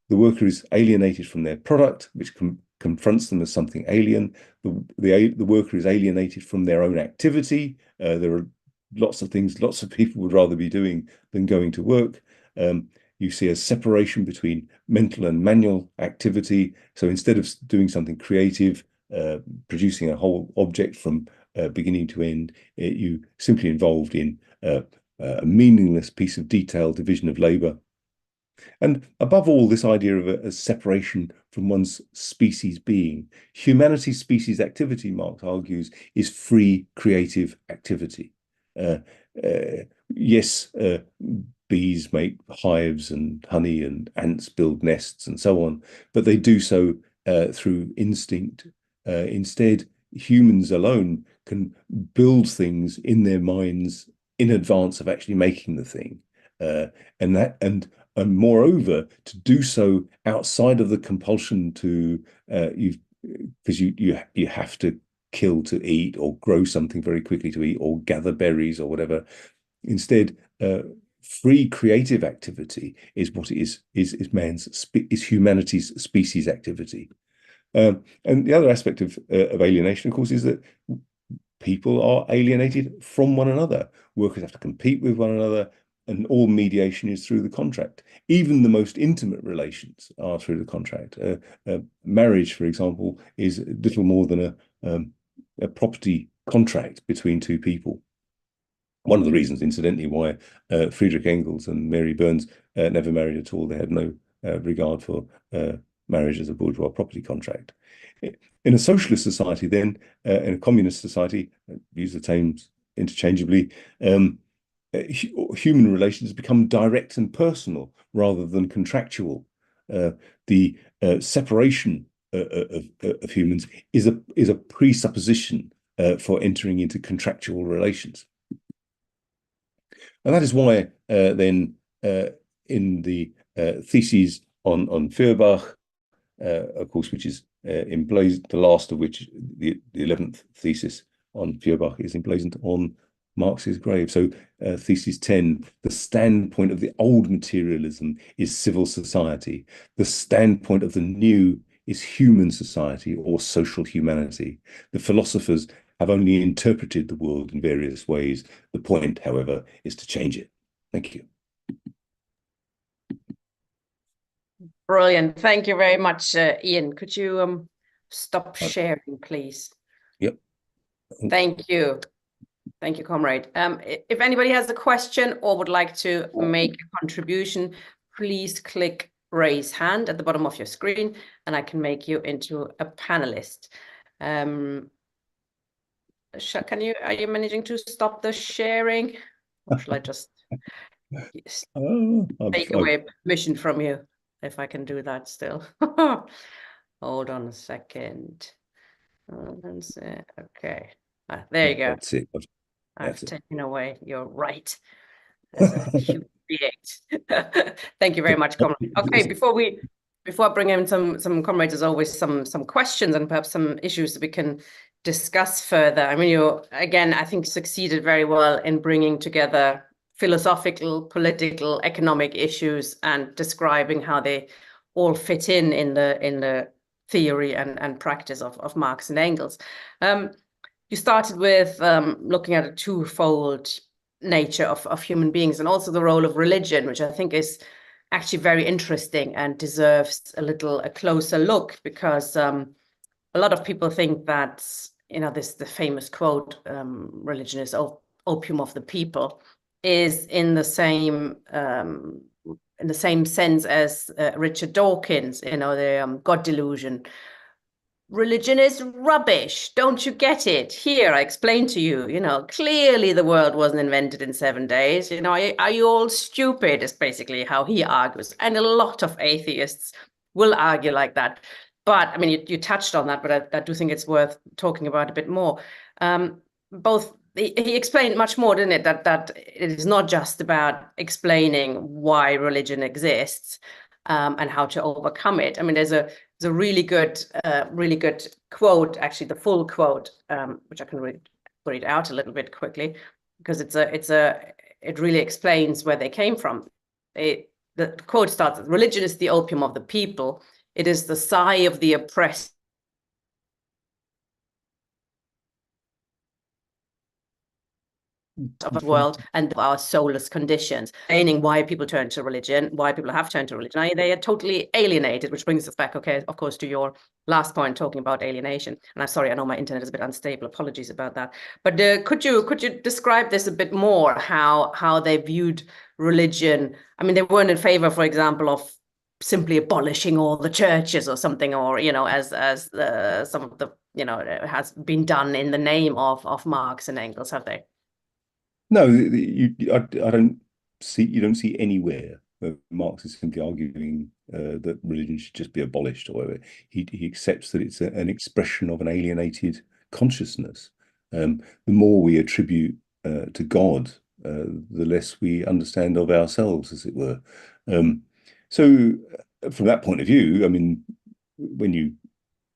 the worker is alienated from their product, which confronts them as something alien. The worker is alienated from their own activity. There are lots of things lots of people would rather be doing than going to work. You see a separation between mental and manual activity. So instead of doing something creative, producing a whole object from beginning to end, you simply involved in a meaningless piece of detailed division of labor. And above all, this idea of a separation from one's species being. Humanity's species activity, Marx argues, is free creative activity. Yes, bees make hives and honey and ants build nests and so on, but they do so through instinct. Instead, humans alone can build things in their minds in advance of actually making the thing. And moreover, to do so outside of the compulsion to because you have to kill to eat or grow something very quickly to eat or gather berries or whatever. Instead, free creative activity is what it is humanity's species activity. And the other aspect of alienation, of course, is that people are alienated from one another. Workers have to compete with one another, and all mediation is through the contract. Even the most intimate relations are through the contract. Marriage, for example, is little more than a property contract between two people. One of the reasons, incidentally, why Friedrich Engels and Mary Burns never married at all. They had no regard for marriage as a bourgeois property contract. In a socialist society, then, in a communist society, use the terms interchangeably, human relations become direct and personal rather than contractual. The separation of humans is a presupposition for entering into contractual relations. And that is why then in the theses on Feuerbach, of course, which is emblazoned, the last of which, the 11th thesis on Feuerbach, is emblazoned on Marx's grave. So thesis 10, the standpoint of the old materialism is civil society. The standpoint of the new is human society or social humanity. The philosophers have only interpreted the world in various ways. The point, however, is to change it. Thank you. Brilliant. Thank you very much, Ian. Could you stop sharing, please? Yep. Thank you. Thank you, comrade. If anybody has a question or would like to make a contribution, please click raise hand at the bottom of your screen and I can make you into a panelist. Are you managing to stop the sharing? Or shall I just take away permission from you if I can do that still? Hold on a second. Okay. There you go. That's it. I've taken away your right as a human being. Thank you very much, comrade. Okay, before I bring in some comrades, there's always some questions and perhaps some issues that we can discuss further. I mean, you again, I think, succeeded very well in bringing together philosophical, political, economic issues and describing how they all fit in the theory and practice of Marx and Engels. You started with looking at a twofold nature of human beings and also the role of religion, which I think is actually very interesting and deserves a closer look, because a lot of people think that, the famous quote, religion is opium of the people, is in the same sense as Richard Dawkins, the God delusion. Religion is rubbish. Don't you get it? Here, I explain to you, clearly the world wasn't invented in 7 days. Are you all stupid? Is basically how he argues. And a lot of atheists will argue like that. But I mean, you touched on that, but I do think it's worth talking about a bit more. He explained much more, didn't it? That it is not just about explaining why religion exists and how to overcome it. I mean, there's a really good quote, actually, the full quote, which I can read out a little bit quickly, because it really explains where they came from. The quote starts: "Religion is the opium of the people. It is the sigh of the oppressed." of the world and of our soulless conditions, explaining why people turn to religion, why people have turned to religion. They are totally alienated, which brings us back, okay, of course, to your last point, talking about alienation. And I'm sorry, I know my internet is a bit unstable. Apologies about that. But could you describe this a bit more? How they viewed religion? I mean, they weren't in favor, for example, of simply abolishing all the churches or something, or as some of the has been done in the name of Marx and Engels, have they? No, I don't see, you don't see anywhere that Marx is simply arguing that religion should just be abolished or whatever. He accepts that it's an expression of an alienated consciousness. The more we attribute to God, the less we understand of ourselves, as it were. So from that point of view, I mean, when you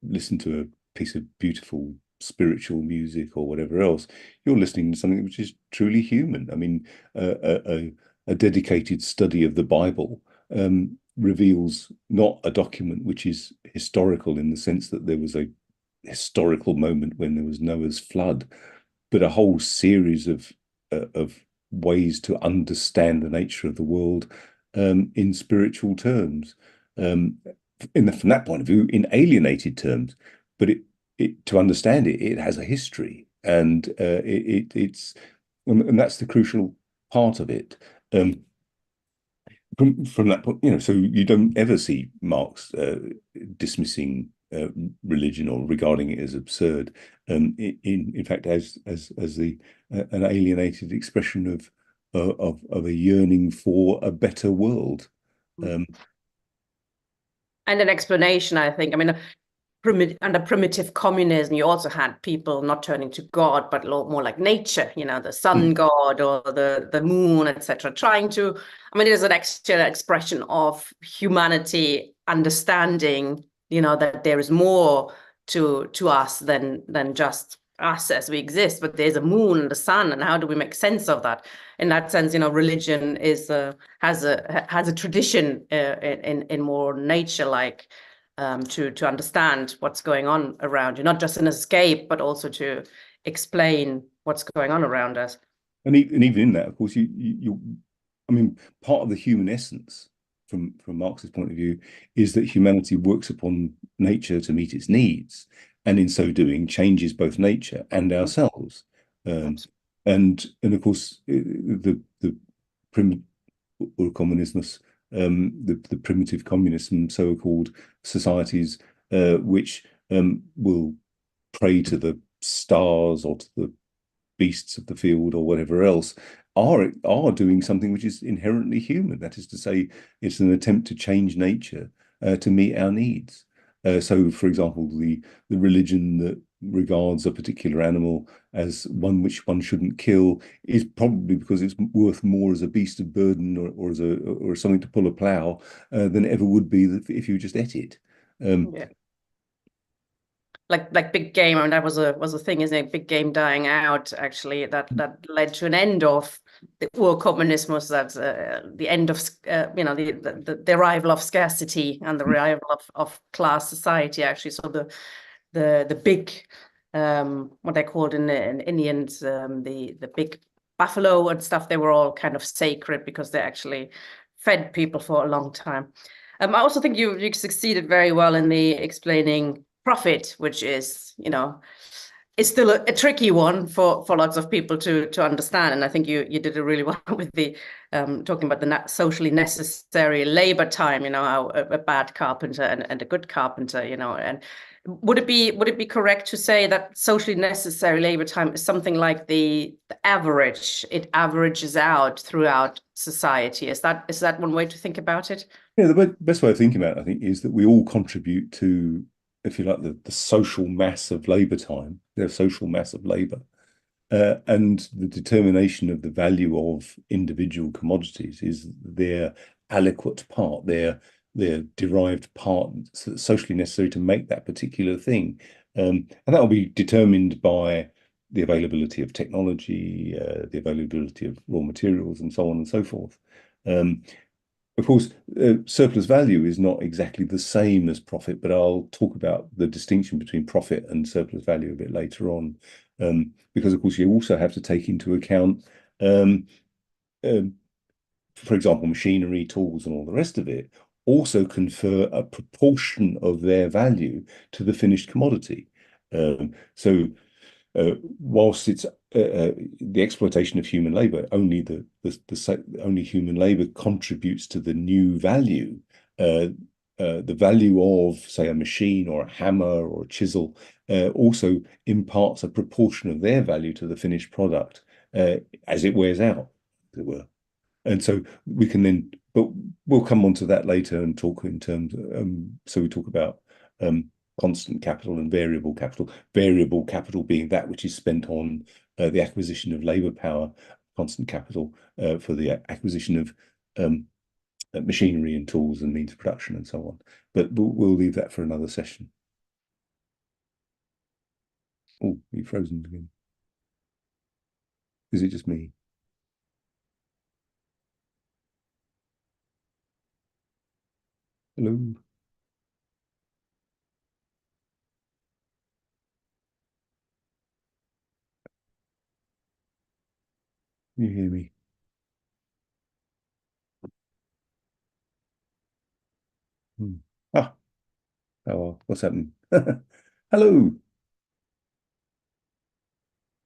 listen to a piece of beautiful spiritual music or whatever else, you're listening to something which is truly human. I mean, a dedicated study of the Bible reveals not a document which is historical in the sense that there was a historical moment when there was Noah's flood, but a whole series of ways to understand the nature of the world in spiritual terms. From that point of view, in alienated terms, but to understand it, it has a history, and and that's the crucial part of it. From that point, so you don't ever see Marx dismissing religion or regarding it as absurd. In fact, as an alienated expression of a yearning for a better world. And an explanation, I think. I mean, under primitive communism, you also had people not turning to God, but a lot more like nature, the sun god or the moon, etc. Trying to, I mean, it is an external expression of humanity understanding, that there is more to us than just us as we exist, but there's a moon and a sun, and how do we make sense of that? In that sense, religion has a tradition in more nature-like. To understand what's going on around you, not just an escape, but also to explain what's going on around us. And even in that, of course, I mean, part of the human essence, from Marx's point of view, is that humanity works upon nature to meet its needs, and in so doing, changes both nature and ourselves. And of course, the primitive communismus. The primitive communism, so-called societies which will pray to the stars or to the beasts of the field or whatever else, are doing something which is inherently human. That is to say, it's an attempt to change nature to meet our needs. So, for example, the religion that regards a particular animal as one which one shouldn't kill is probably because it's worth more as a beast of burden or as something to pull a plough than it ever would be if you just ate it. Yeah. Like big game, I mean, that was a thing, isn't it? Big game dying out, actually, that led to an end of the communism. That's the end of the arrival of scarcity and the arrival of class society, actually. So the big what they called in Indians, the big buffalo and stuff, they were all kind of sacred because they actually fed people for a long time. I also think you succeeded very well in the explaining profit, which is, is still a tricky one for lots of people to understand. And I think you did it really well with the talking about the socially necessary labor time, how a bad carpenter and a good carpenter, and would it be correct to say that socially necessary labor time is something like the average? It averages out throughout society. Is that one way to think about it? Yeah, the best way of thinking about it, I think, is that we all contribute to, if you like, the social mass of labor time, the social mass of labor, and the determination of the value of individual commodities is their aliquot part, their derived part socially necessary to make that particular thing. And that will be determined by the availability of technology, the availability of raw materials, and so on and so forth. Of course, surplus value is not exactly the same as profit, but I'll talk about the distinction between profit and surplus value a bit later on, because of course you also have to take into account, um, um, for example, machinery, tools, and all the rest of it also confer a proportion of their value to the finished commodity. So whilst it's the exploitation of human labor, only human labor contributes to the new value. The value of, say, a machine or a hammer or a chisel also imparts a proportion of their value to the finished product as it wears out, as it were. And so we can then, but we'll come on to that later and talk in terms. So we talk about constant capital and variable capital. Variable capital being that which is spent on the acquisition of labour power, constant capital for the acquisition of machinery and tools and means of production and so on. But we'll leave that for another session. Oh, you've frozen again. Is it just me? Hello? Can you hear me? Ah, oh, what's happened? Hello,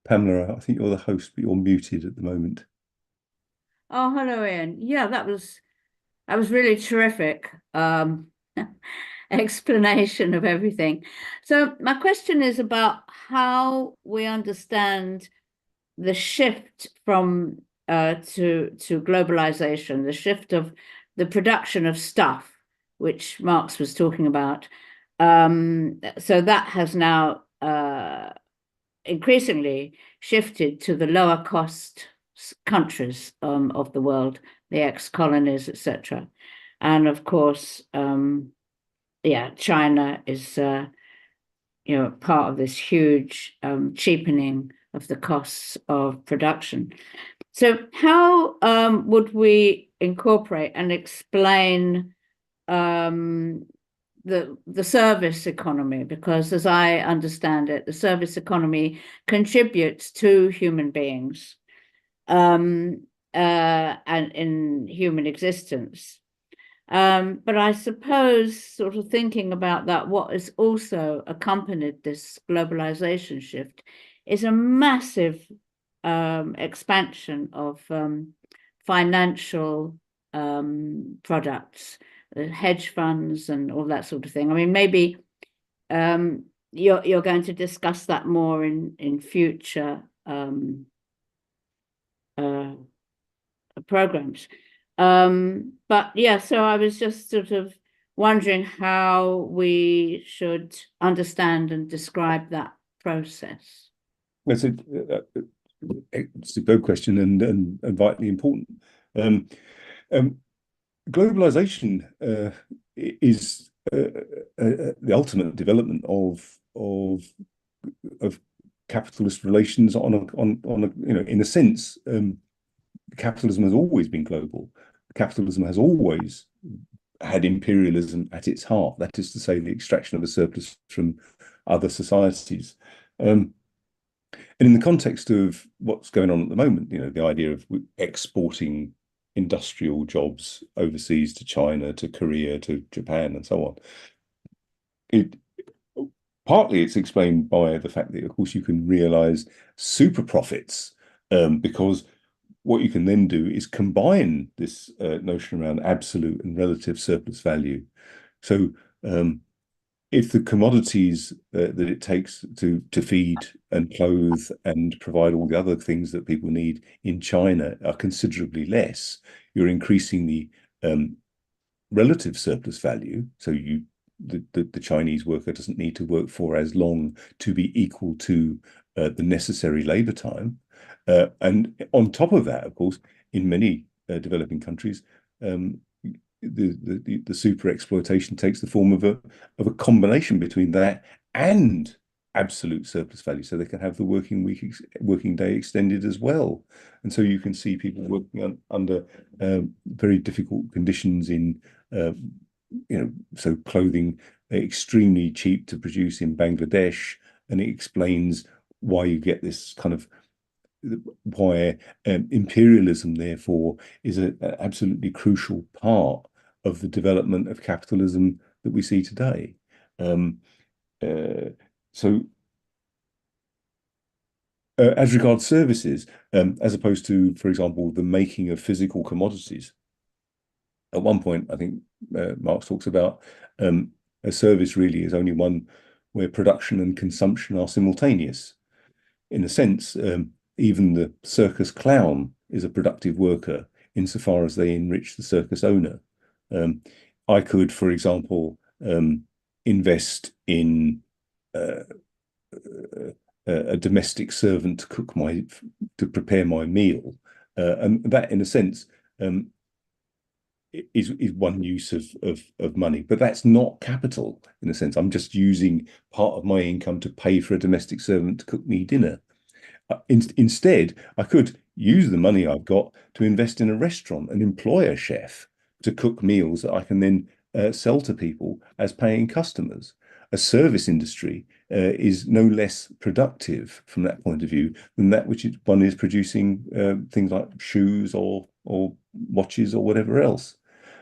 Pamela. I think you're the host, but you're muted at the moment. Oh, hello, Ian. Yeah, that was really terrific explanation of everything. So my question is about how we understand the shift from to globalization, the shift of the production of stuff, which Marx was talking about. So that has now increasingly shifted to the lower cost countries of the world, the ex-colonies, etc. And of course, yeah, China is part of this huge cheapening of the costs of production. So how would we incorporate and explain the service economy? Because as I understand it, the service economy contributes to human beings and in human existence. But I suppose, sort of thinking about that, what has also accompanied this globalization shift is a massive expansion of financial products, hedge funds, and all that sort of thing. I mean, maybe you're going to discuss that more in future programs. But yeah, so I was just sort of wondering how we should understand and describe that process. That's a superb question and vitally important. Globalization is the ultimate development of capitalist relations on a in a sense. Capitalism has always been global. Capitalism has always had imperialism at its heart. That is to say, the extraction of a surplus from other societies. And in the context of what's going on at the moment, the idea of exporting industrial jobs overseas to China, to Korea, to Japan, and so on, partly it's explained by the fact that, of course, you can realize super profits because what you can then do is combine this notion around absolute and relative surplus value. So if the commodities that it takes to feed and clothe and provide all the other things that people need in China are considerably less, you're increasing the relative surplus value. So the Chinese worker doesn't need to work for as long to be equal to the necessary labor time. And on top of that, of course, in many developing countries, the super exploitation takes the form of a combination between that and absolute surplus value, so they can have the working day extended as well. And so you can see people working under very difficult conditions in, so clothing extremely cheap to produce in Bangladesh, and it explains why you get this kind of why imperialism, therefore, is an absolutely crucial part of the development of capitalism that we see today. As regards services, as opposed to, for example, the making of physical commodities, at one point, I think Marx talks about a service really is only one where production and consumption are simultaneous. In a sense, even the circus clown is a productive worker insofar as they enrich the circus owner. I could, for example, invest in a domestic servant to prepare my meal, and that, in a sense, is one use of money, but that's not capital. In a sense, I'm just using part of my income to pay for a domestic servant to cook me dinner. Instead, I could use the money I've got to invest in a restaurant and employ a chef to cook meals that I can then sell to people as paying customers. A service industry is no less productive from that point of view than that which one is producing things like shoes or watches or whatever else.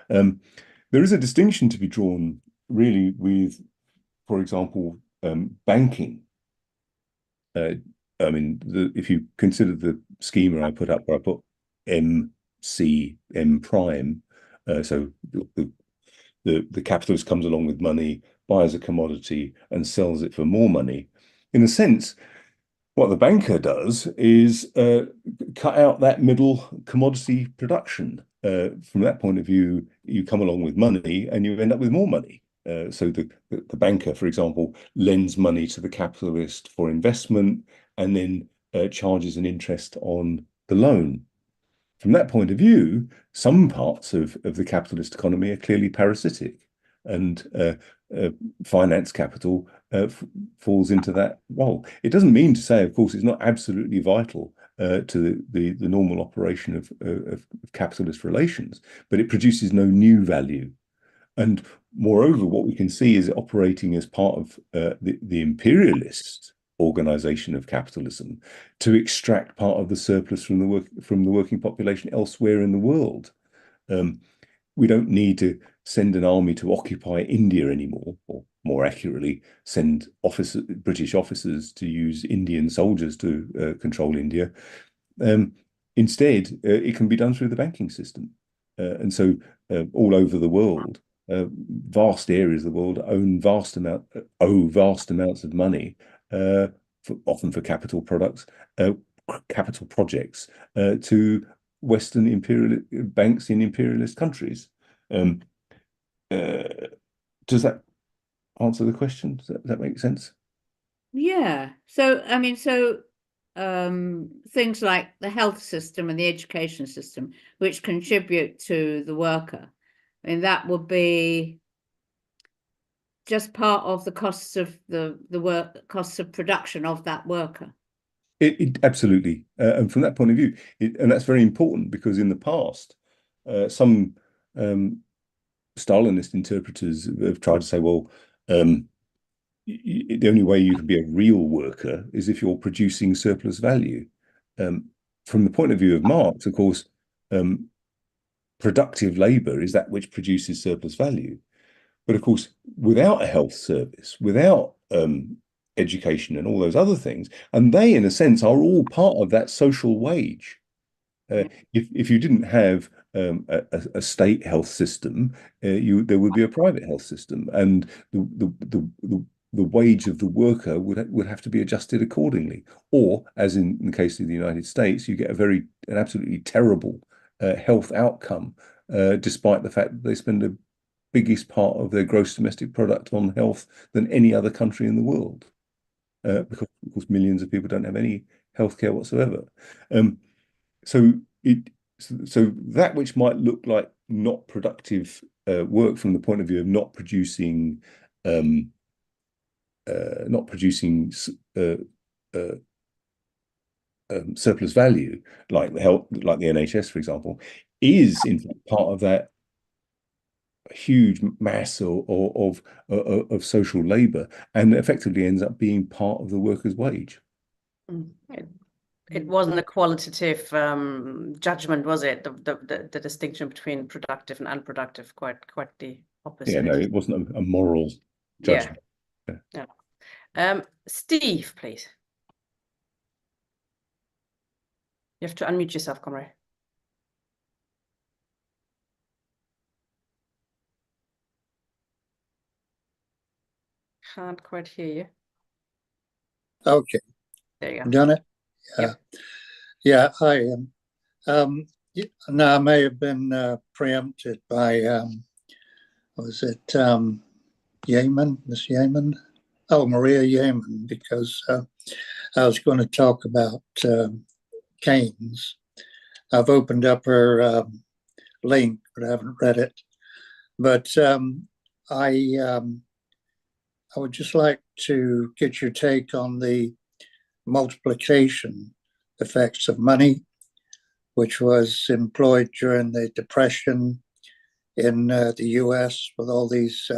There is a distinction to be drawn really with, for example, banking. If you consider the schema I put up, where I put MC, M prime, so the capitalist comes along with money, buys a commodity and sells it for more money. In a sense, what the banker does is cut out that middle commodity production. From that point of view, you come along with money and you end up with more money. So the banker, for example, lends money to the capitalist for investment and then charges an interest on the loan. From that point of view, some parts of the capitalist economy are clearly parasitic, and finance capital falls into that role. It doesn't mean to say, of course, it's not absolutely vital to the normal operation of capitalist relations, but it produces no new value. And moreover, what we can see is operating as part of the imperialist organization of capitalism to extract part of the surplus from the working population elsewhere in the world. We don't need to send an army to occupy India anymore, or more accurately, send British officers to use Indian soldiers to control India. Instead, it can be done through the banking system. And so all over the world, vast areas of the world owe vast amounts of money, often for capital products, capital projects, to Western imperial banks in imperialist countries. Does that answer the question? Does that make sense? Yeah. So, I mean, things like the health system and the education system, which contribute to the worker, I mean, that would be just part of the costs of the work, costs of production of that worker. Absolutely. And from that point of view, and that's very important, because in the past, some Stalinist interpreters have tried to say, well, the only way you can be a real worker is if you're producing surplus value. From the point of view of Marx, of course, productive labor is that which produces surplus value. But of course, without a health service, without education and all those other things, and they, in a sense, are all part of that social wage. If you didn't have a state health system, there would be a private health system, and the wage of the worker would have to be adjusted accordingly. Or, as in the case of the United States, you get an absolutely terrible health outcome, despite the fact that they spend the biggest part of their gross domestic product on health than any other country in the world, because of course millions of people don't have any healthcare whatsoever. So that which might look like not productive work from the point of view of not producing not producing surplus value, like the health, like the NHS, for example, is in fact part of that huge mass of social labour, and effectively ends up being part of the worker's wage. It wasn't a qualitative judgment, was it? The distinction between productive and unproductive, quite the opposite. Yeah, no, it wasn't a moral judgment. Yeah. Steve, please. You have to unmute yourself, comrade. Can't quite hear you. Okay. There you go. Done it? Yep. Yeah, I am. Now, I may have been preempted by, was it Yeaman, Miss Yeaman? Oh, Maria Yeaman, because I was going to talk about Keynes. I've opened up her link, but I haven't read it. But I would just like to get your take on the multiplication effects of money, which was employed during the Depression in the US with all these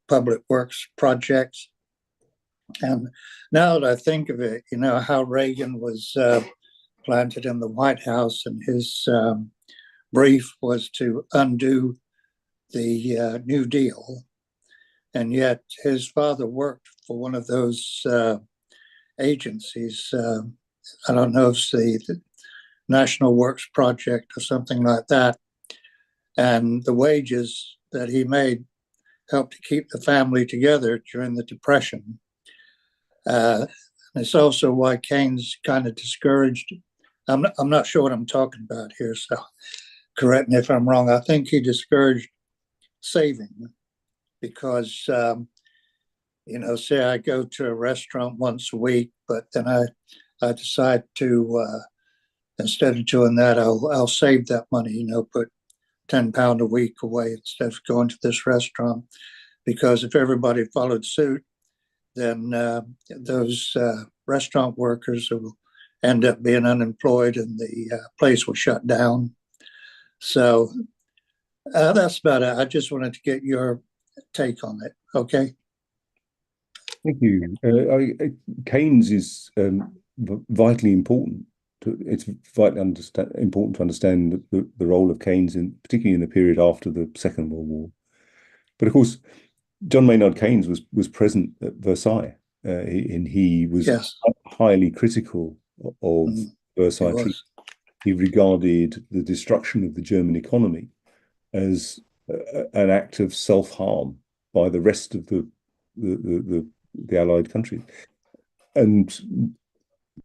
public works projects. And now that I think of it, you know, how Reagan was planted in the White House, and his brief was to undo the New Deal. And yet his father worked for one of those agencies. I don't know if it's the National Works Project or something like that. And the wages that he made helped to keep the family together during the Depression. And it's also why Keynes kind of discouraged. I'm not sure what I'm talking about here, so correct me if I'm wrong. I think he discouraged saving because, you know, say I go to a restaurant once a week, but then I decide to, instead of doing that, I'll save that money, you know, put £10 a week away instead of going to this restaurant. Because if everybody followed suit, then those restaurant workers will end up being unemployed and the place will shut down. So that's about it. I just wanted to get your take on it. Okay. Thank you. Keynes is vitally important. It's vitally important to understand the role of Keynes, particularly in the period after the Second World War. But of course, John Maynard Keynes was present at Versailles, and he was highly critical of Versailles Treaty. He regarded the destruction of the German economy as an act of self-harm by the rest of the Allied countries, and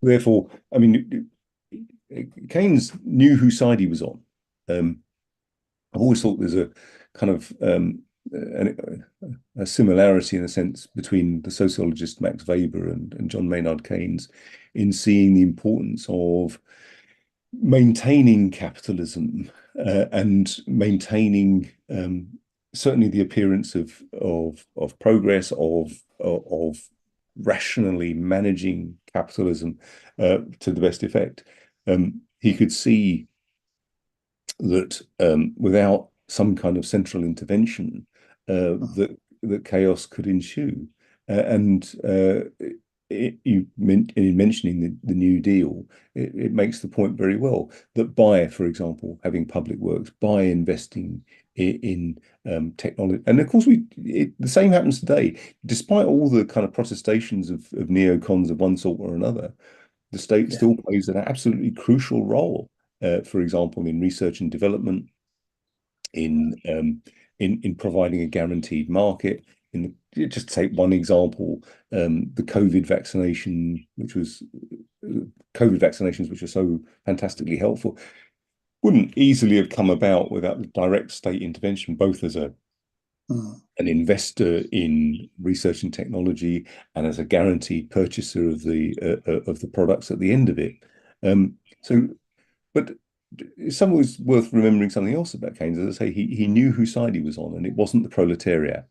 therefore, I mean, Keynes knew whose side he was on. I've always thought there's a kind of a similarity in a sense between the sociologist Max Weber and John Maynard Keynes in seeing the importance of maintaining capitalism and maintaining certainly the appearance of progress, of rationally managing capitalism to the best effect. He could see that without some kind of central intervention, that chaos could ensue. In mentioning the New Deal, it makes the point very well that by, for example, having public works, by investing in technology, and of course the same happens today. Despite all the kind of protestations of neocons of one sort or another, the state still plays an absolutely crucial role. For example, in research and development, in providing a guaranteed market. Just to take one example, the COVID vaccination, COVID vaccinations, which are so fantastically helpful, wouldn't easily have come about without the direct state intervention, both as an investor in research and technology and as a guaranteed purchaser of the products at the end of it. But it's always worth remembering something else about Keynes. As I say, he knew whose side he was on, and it wasn't the proletariat.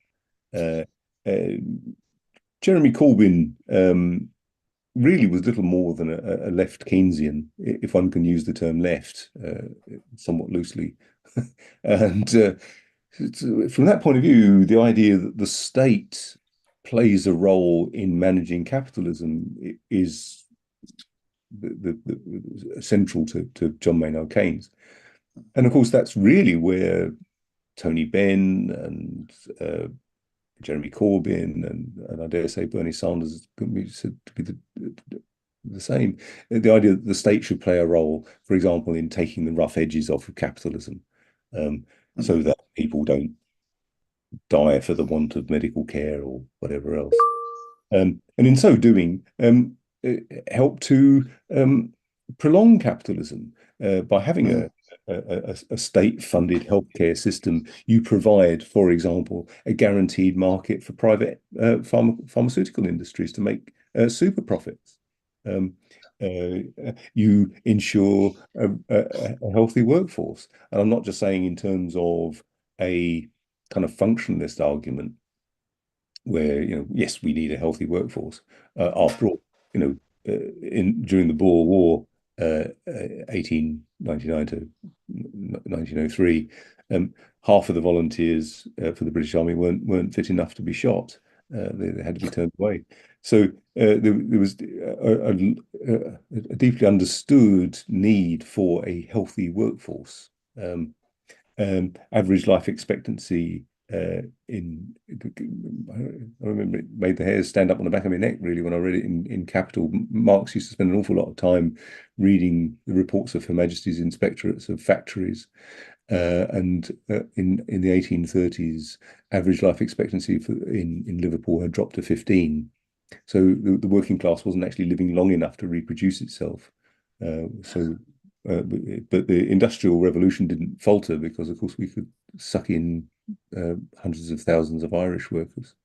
Jeremy Corbyn really was little more than a left Keynesian, if one can use the term left, somewhat loosely. And from that point of view, the idea that the state plays a role in managing capitalism is central to John Maynard Keynes. And of course, that's really where Tony Benn and Jeremy Corbyn and I dare say Bernie Sanders can be said to be the same. The idea that the state should play a role, for example, in taking the rough edges off of capitalism, so that people don't die for the want of medical care or whatever else. And in so doing, help to prolong capitalism by having a state-funded healthcare system. You provide, for example, a guaranteed market for private pharmaceutical industries to make super profits. You ensure a healthy workforce. And I'm not just saying in terms of a kind of functionalist argument where, yes, we need a healthy workforce. After all, during the Boer War, 1899 to 1903, half of the volunteers for the British Army weren't fit enough to be shot. They had to be turned away. So there was a deeply understood need for a healthy workforce. Average life expectancy I remember it made the hairs stand up on the back of my neck, really, when I read it in Capital. Marx used to spend an awful lot of time reading the reports of Her Majesty's inspectorates of factories. And in the 1830s, average life expectancy in Liverpool had dropped to 15. So the working class wasn't actually living long enough to reproduce itself. But the Industrial Revolution didn't falter because, of course, we could suck in hundreds of thousands of Irish workers.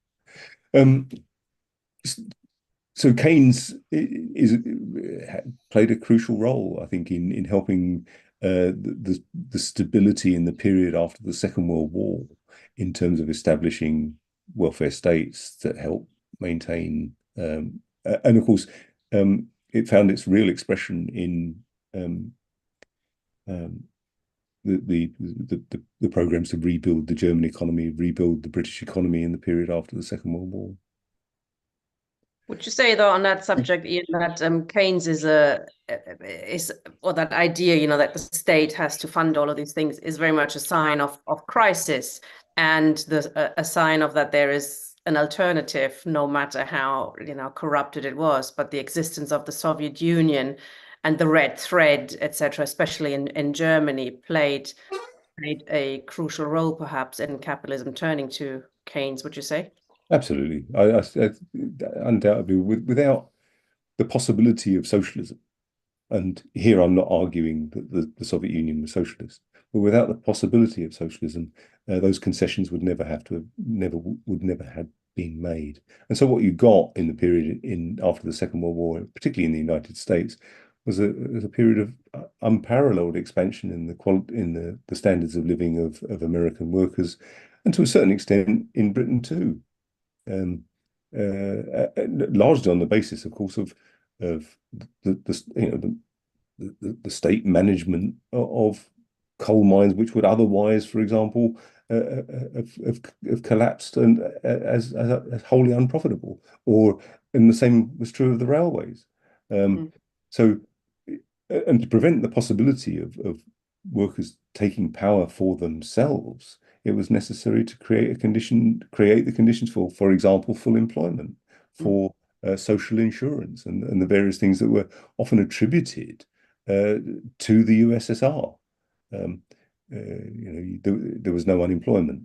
So Keynes played a crucial role, I think, in helping the stability in the period after the Second World War, in terms of establishing welfare states that help maintain, and of course, it found its real expression in the programs to rebuild the German economy, rebuild the British economy in the period after the Second World War. Would you say, though, on that subject, Ian, that Keynes is that idea, that the state has to fund all of these things, is very much a sign of crisis, and a sign of that there is an alternative, no matter how corrupted it was, but the existence of the Soviet Union and the red thread, etc., especially in Germany, played a crucial role, perhaps, in capitalism turning to Keynes, would you say? Absolutely. I undoubtedly, without the possibility of socialism, and here I'm not arguing that the Soviet Union was socialist, but without the possibility of socialism, those concessions would never have been made. And so what you got in the period after the Second World War, particularly in the United States, was a period of unparalleled expansion in the standards of living of American workers, and to a certain extent in Britain too. Largely on the basis, of course, of the state management of coal mines, which would otherwise, for example, have collapsed and as wholly unprofitable, and the same was true of the railways. So, and to prevent the possibility of workers taking power for themselves, it was necessary to create the conditions for example, full employment, for social insurance, and the various things that were often attributed to the USSR. There was no unemployment.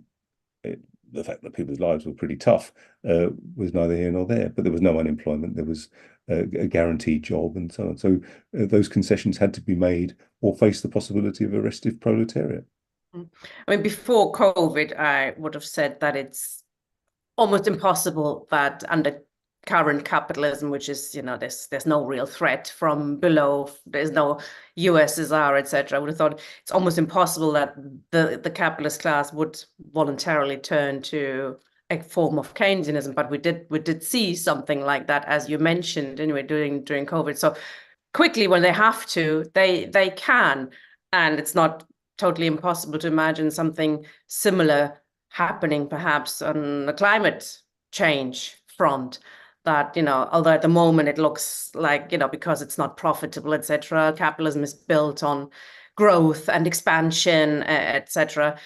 The fact that people's lives were pretty tough was neither here nor there, but there was no unemployment. There was a guaranteed job and so on. So those concessions had to be made or face the possibility of a restive proletariat. I mean, before COVID, I would have said that it's almost impossible that under current capitalism, which is, there's no real threat from below, there's no USSR, etc. I would have thought it's almost impossible that the capitalist class would voluntarily turn to a form of Keynesianism, but we did see something like that, as you mentioned, anyway, during COVID. So quickly, when they have to, they can, and it's not totally impossible to imagine something similar happening, perhaps on the climate change front. That, although at the moment it looks like, because it's not profitable, etc., capitalism is built on growth and expansion, etc.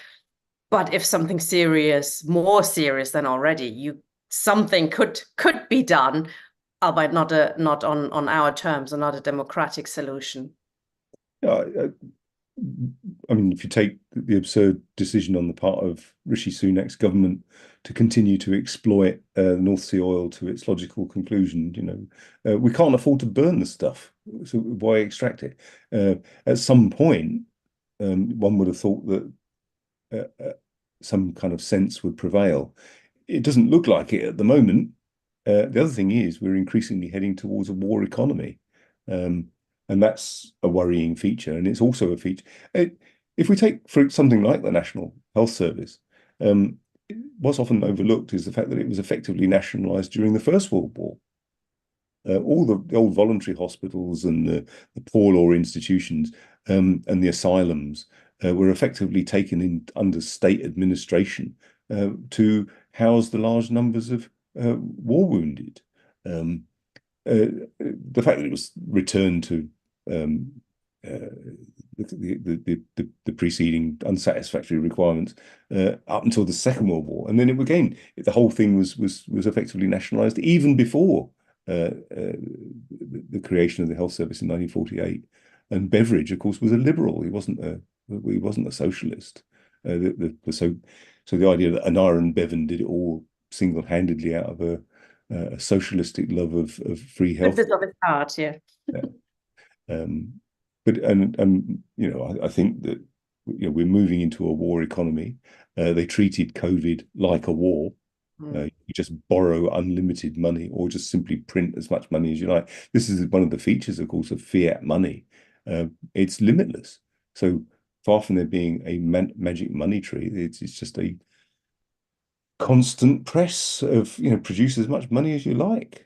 But if something serious, more serious than already, something could be done, albeit not on our terms, and not a democratic solution. Yeah, I mean, if you take the absurd decision on the part of Rishi Sunak's government to continue to exploit North Sea oil to its logical conclusion, we can't afford to burn the stuff, so why extract it? At some point, one would have thought that some kind of sense would prevail. It doesn't look like it at the moment. The other thing is we're increasingly heading towards a war economy. And that's a worrying feature. And it's also a feature. If we take for something like the National Health Service, what's often overlooked is the fact that it was effectively nationalised during the First World War. All the old voluntary hospitals and the poor law institutions and the asylums were effectively taken in under state administration to house the large numbers of war wounded. The fact that it was returned to the preceding unsatisfactory requirements up until the Second World War, and then the whole thing was effectively nationalised even before the creation of the health service in 1948. And Beveridge, of course, was a liberal. He wasn't a socialist. So the idea that Anara and Bevan did it all single-handedly out of a socialistic love of free health. A bit of his heart, yeah. But I think that we're moving into a war economy. They treated COVID like a war. You just borrow unlimited money, or just simply print as much money as you like. This is one of the features, of course, of fiat money. It's limitless. So far from there being a magic money tree, it's just a constant press of produce as much money as you like.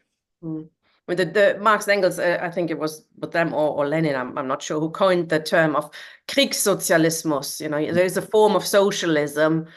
With the Marx and Engels, I think it was with them or Lenin, I'm not sure, who coined the term of Kriegssozialismus. There is a form of socialism,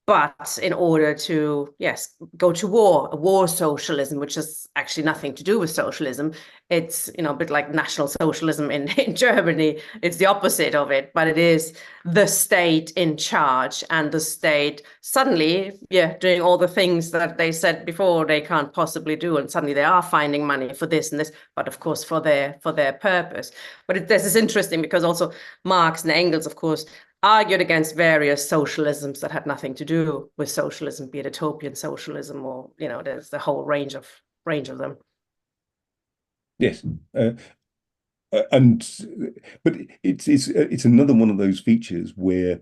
but in order to, yes, go to war, a war socialism, which has actually nothing to do with socialism. It's, a bit like National Socialism in Germany. It's the opposite of it, but it is the state in charge, and the state suddenly, doing all the things that they said before they can't possibly do. And suddenly they are finding money for this and this, but of course for their purpose. But this is interesting because also Marx and Engels, of course, argued against various socialisms that had nothing to do with socialism, be it utopian socialism or, there's the whole range of them. Yes. But it's another one of those features where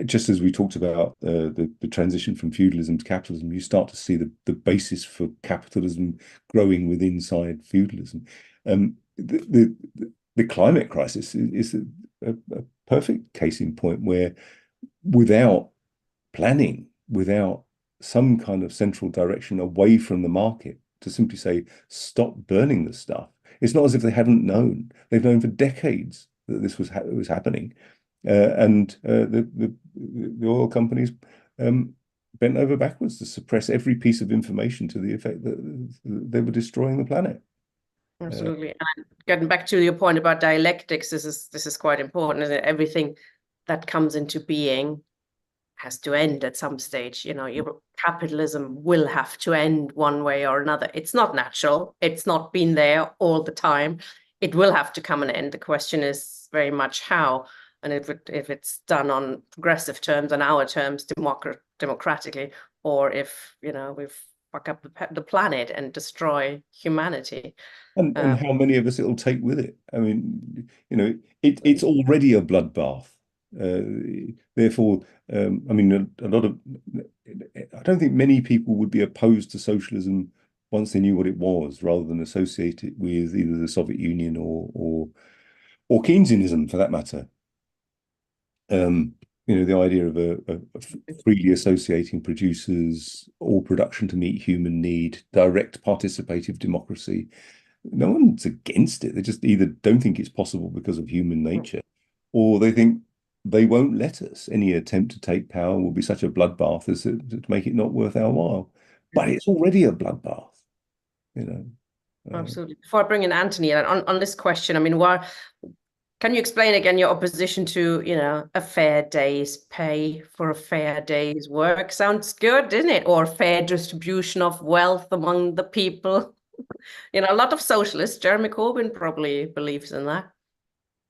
just as we talked about the transition from feudalism to capitalism, you start to see the basis for capitalism growing within inside feudalism. The climate crisis is a perfect case in point where, without planning, without some kind of central direction away from the market, to simply say stop burning the stuff. It's not as if they hadn't known. They've known for decades that this was happening, and the oil companies bent over backwards to suppress every piece of information to the effect that they were destroying the planet. Absolutely. And getting back to your point about dialectics, this is quite important, isn't it? Everything that comes into being has to end at some stage. Your capitalism will have to end one way or another. It's not natural. It's not been there all the time. It will have to come an end. The question is very much how, and if it's done on progressive terms, on our terms, democratically, or if we fuck up the planet and destroy humanity. And how many of us it'll take with it. I mean, it's already a bloodbath. Therefore, I mean, I don't think many people would be opposed to socialism once they knew what it was, rather than associate it with either the Soviet Union or Keynesianism, for that matter. the idea of a freely associating producers, all production to meet human need, direct participative democracy. No one's against it. They just either don't think it's possible because of human nature, or they think they won't let us. Any attempt to take power will be such a bloodbath as to make it not worth our while. But it's already a bloodbath, Absolutely. Before I bring in Anthony on this question, I mean, can you explain again your opposition to, a fair day's pay for a fair day's work? Sounds good, isn't it? Or fair distribution of wealth among the people. A lot of socialists, Jeremy Corbyn probably believes in that.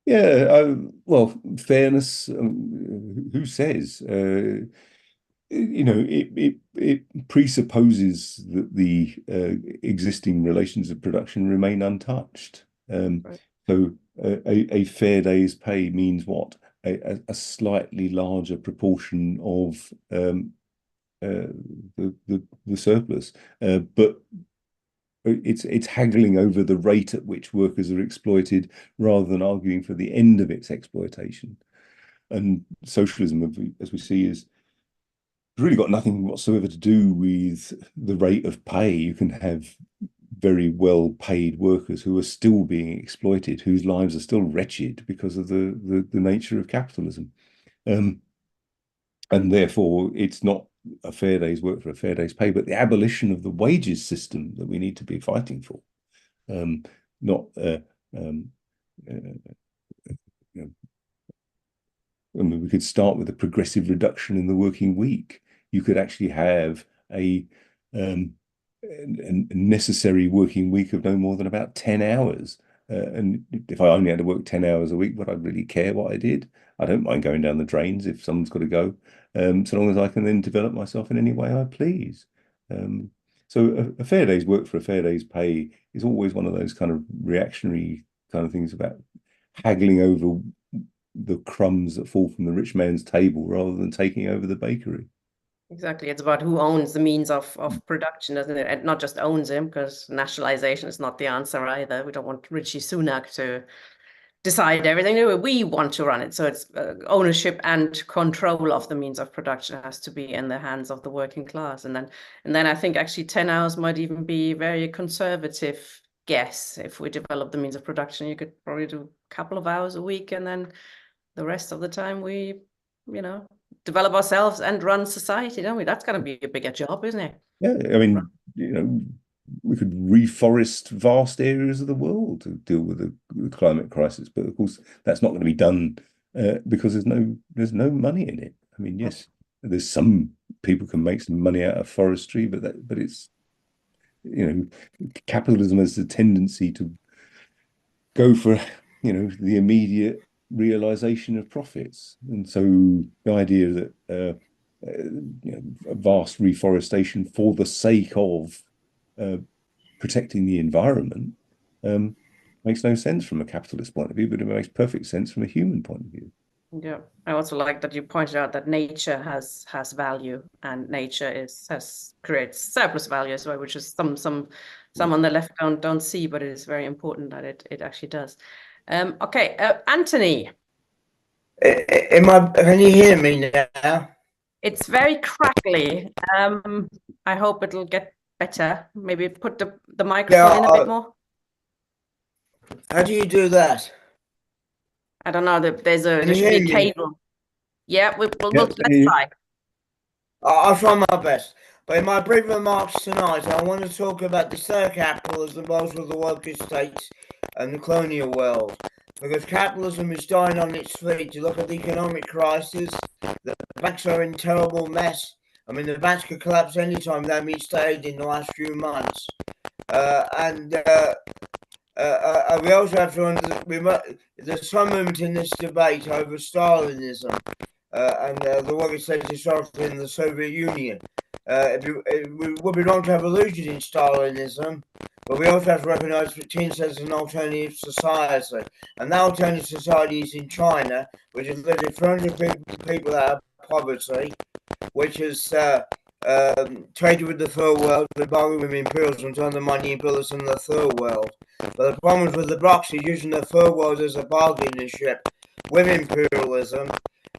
Yeah, well, fairness, who says? It presupposes that the existing relations of production remain untouched. Right. So a fair day's pay means what? A slightly larger proportion of the surplus, but it's haggling over the rate at which workers are exploited rather than arguing for the end of its exploitation. And socialism, as we see, is really got nothing whatsoever to do with the rate of pay. You can have very well paid workers who are still being exploited, whose lives are still wretched because of the nature of capitalism. And therefore, it's not a fair day's work for a fair day's pay, but the abolition of the wages system that we need to be fighting for. I mean, we could start with a progressive reduction in the working week. You could actually have a necessary working week of no more than about 10 hours. And if I only had to work 10 hours a week, would I really care what I did? I don't mind going down the drains if someone's got to go, so long as I can then develop myself in any way I please. So a fair day's work for a fair day's pay is always one of those kind of reactionary kind of things about haggling over the crumbs that fall from the rich man's table rather than taking over the bakery. Exactly. It's about who owns the means of production, isn't it? And not just owns them, because nationalization is not the answer either. We don't want Rishi Sunak to decide everything. We want to run it. So it's ownership and control of the means of production has to be in the hands of the working class. And then I think actually 10 hours might even be a very conservative guess. If we develop the means of production, you could probably do a couple of hours a week, and then the rest of the time we, develop ourselves and run society, don't we? That's going to be a bigger job, isn't it? Yeah, I mean, we could reforest vast areas of the world to deal with the climate crisis, but of course that's not going to be done because there's no money in it. I mean, yes, there's some people can make some money out of forestry, but it's capitalism has a tendency to go for the immediate realization of profits, and so the idea that a vast reforestation for the sake of protecting the environment makes no sense from a capitalist point of view, but it makes perfect sense from a human point of view. Yeah, I also like that you pointed out that nature has value, and nature creates surplus value as well, which is some on the left don't see, but it is very important that it actually does. Okay, Anthony. Can you hear me now? It's very crackly. I hope it'll get better. Maybe put the microphone in a bit more. How do you do that? I don't know. There should be a cable. Yeah, let's try. I'll try my best. But in my brief remarks tonight, I want to talk about the state of capitalism, both with the worker states and the colonial world. Because capitalism is dying on its feet. You look at the economic crisis, the banks are in terrible mess. I mean, the banks could collapse anytime they haven't stayed in the last few months. We also have to there's some movement in this debate over Stalinism and the worker states historically in the Soviet Union. It would be wrong to have illusion in Stalinism, but we also have to recognise that Putin says an alternative society. And that alternative society is in China, which has lifted 300 people out of poverty, which has traded with the third world, with bargaining with imperialism to undermine imperialism in the third world. But the problem with the blocs is using the third world as a bargaining chip with imperialism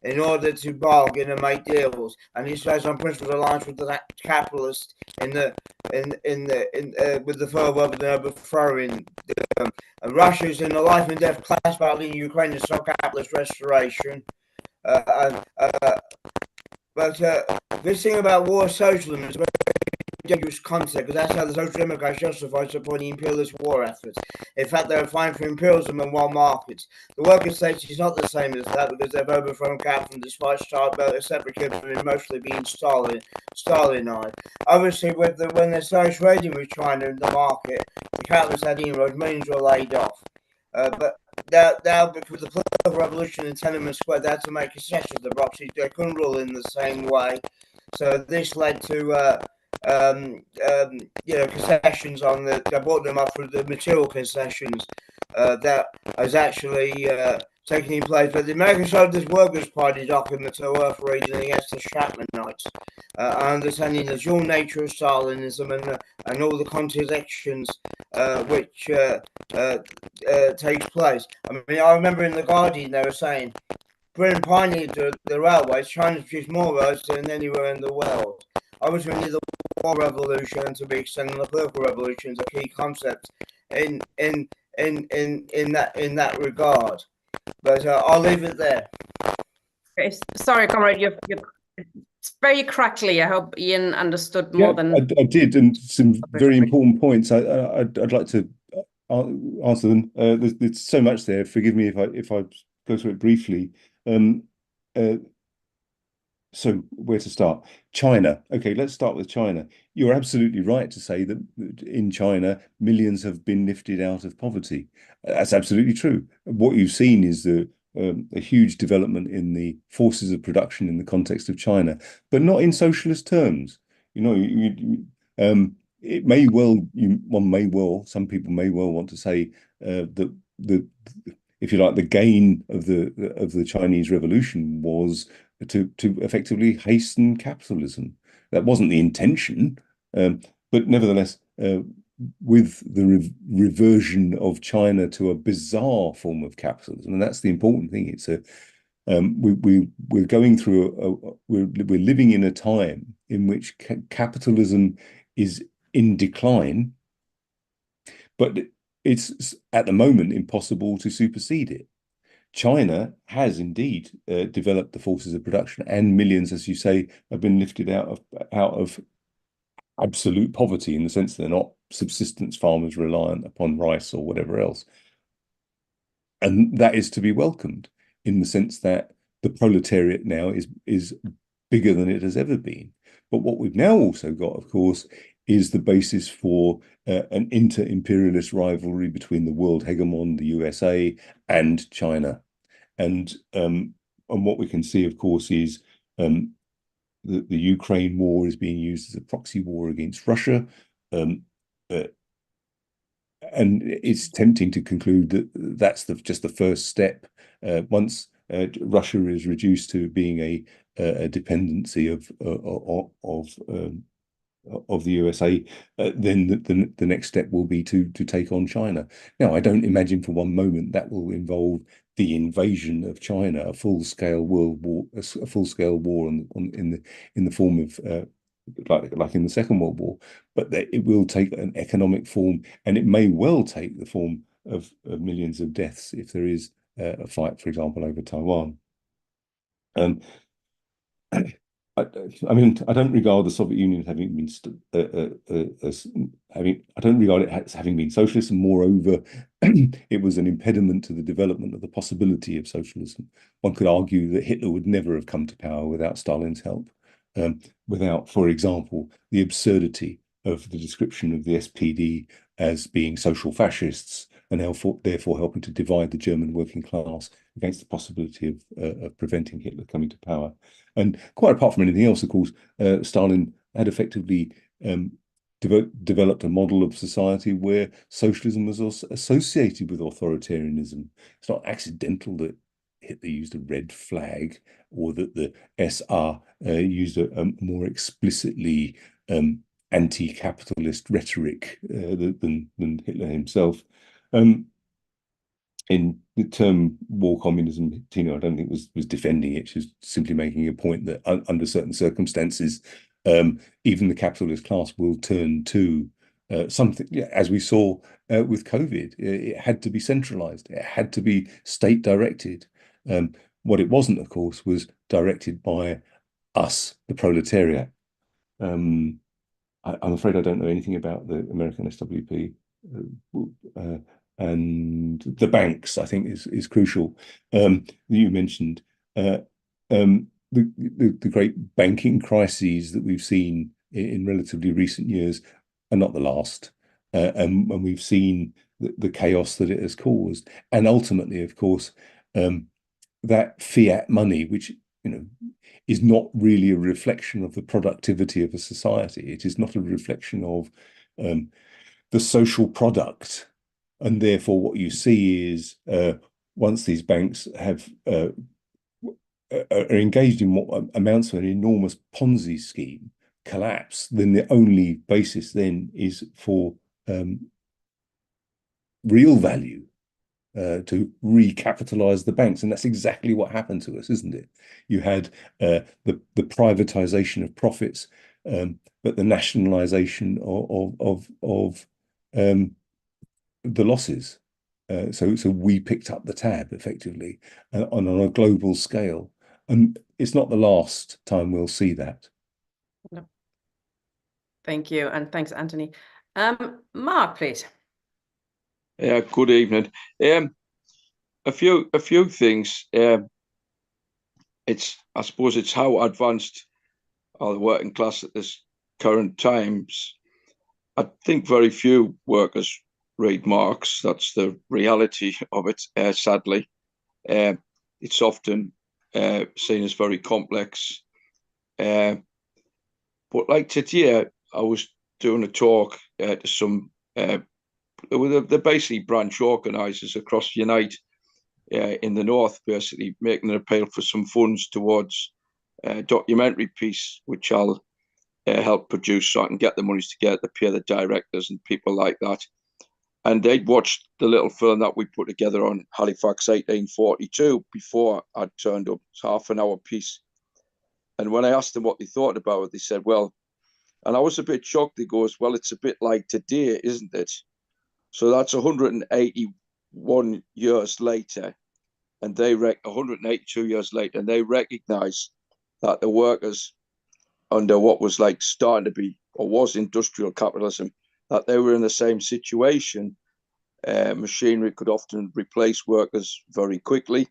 in order to bargain and make deals, and he says on principle aligns with the capitalist with the further of the overthrowing them. And Russia is in a life and death clash battle in Ukraine to stop capitalist restoration. But this thing about war socialism is a very dangerous concept, because that's how the social democrats justify supporting imperialist war efforts. In fact, they're fighting for imperialism and world markets. The worker state is not the same as that, because they've overthrown capital despite separatism mostly being Stalinized. Obviously, when they started trading with China in the market, the capitalists had inroads, millions were laid off. But now, because the political revolution in Tiananmen Square, they had to make concessions to the Roxy. They couldn't rule in the same way. So this led to concessions on they brought them up for the material concessions that has actually taken place. But the American Socialist Workers' Party documents are worth reading against the Chapmanites, understanding the dual nature of Stalinism and all the contradictions which takes place. I mean, I remember in The Guardian they were saying Britain pioneered the railways. China produced more roads than anywhere in the world. Obviously, we need the war revolution to be extended. The political revolution is a key concept in that regard. But I'll leave it there. Okay, sorry, comrade, it's very crackly. I hope Ian understood more than I did, and some very important points. I'd like to answer them. There's so much there. Forgive me if I go through it briefly. So where to start? China. Okay, let's start with China. You're absolutely right to say that in China, millions have been lifted out of poverty. That's absolutely true. What you've seen is a huge development in the forces of production in the context of China, but not in socialist terms. You know, it may well, some people may well want to say that if you like, the gain of the Chinese Revolution was to effectively hasten capitalism. That wasn't the intention, but nevertheless, with the reversion of China to a bizarre form of capitalism, and that's the important thing. It's we're going through we're living in a time in which capitalism is in decline, but it's at the moment impossible to supersede it. China has indeed developed the forces of production, and millions, as you say, have been lifted out of absolute poverty, in the sense they're not subsistence farmers reliant upon rice or whatever else. And that is to be welcomed, in the sense that the proletariat now is bigger than it has ever been. But what we've now also got, of course, is the basis for an inter-imperialist rivalry between the world hegemon, the USA, and China. And what we can see, of course, is the Ukraine war is being used as a proxy war against Russia. And it's tempting to conclude that that's just the first step. Once Russia is reduced to being a dependency of the USA, then the next step will be to take on China. Now, I don't imagine for one moment that will involve the invasion of China, a full-scale world war, a full-scale war in the form of like in the Second World War, but that it will take an economic form, and it may well take the form of millions of deaths if there is a fight, for example, over Taiwan. I mean, I don't regard the Soviet Union as having been I don't regard it as having been socialist, and moreover, it was an impediment to the development of the possibility of socialism. One could argue that Hitler would never have come to power without Stalin's help, without, for example, the absurdity of the description of the SPD as being social fascists, and therefore helping to divide the German working class against the possibility of preventing Hitler coming to power. And quite apart from anything else, of course, Stalin had effectively developed a model of society where socialism was also associated with authoritarianism. It's not accidental that Hitler used a red flag, or that the SR used a more explicitly anti-capitalist rhetoric than Hitler himself. in the term war communism, Tina, I don't think was defending it. She was simply making a point that under certain circumstances, even the capitalist class will turn to something, as we saw with COVID. It had to be centralized. It had to be state directed. What it wasn't, of course, was directed by us, the proletariat. I'm afraid I don't know anything about the American SWP. And the banks, I think, is crucial. You mentioned the great banking crises that we've seen in relatively recent years are not the last, and we've seen the chaos that it has caused, and ultimately, of course, that fiat money, which is not really a reflection of the productivity of a society. It is not a reflection of the social product. And therefore, what you see is once these banks have are engaged in what amounts to an enormous Ponzi scheme collapse, then the only basis then is for real value to recapitalize the banks. And that's exactly what happened to us, isn't it? You had the privatization of profits, but the nationalization of the losses. So we picked up the tab effectively on a global scale. And it's not the last time we'll see that. No. Thank you. And thanks, Anthony. Mark, please. Yeah, good evening. A few things. I suppose it's how advanced are the working class at this current times. I think very few workers read Marx. That's the reality of it, sadly. It's often seen as very complex. But like today, I was doing a talk to some, they're basically branch organisers across Unite in the North, basically making an appeal for some funds towards a documentary piece, which I'll help produce so I can get the monies together to pay the directors and people like that. And they'd watched the little film that we put together on Halifax 1842 before I'd turned up. It's half an hour piece. And when I asked them what they thought about it, they said, well, and I was a bit shocked. They goes, well, it's a bit like today, isn't it? So that's 181 years later. And 182 years later, and they recognize that the workers under what was like starting to be, or was industrial capitalism, that they were in the same situation. Machinery could often replace workers very quickly.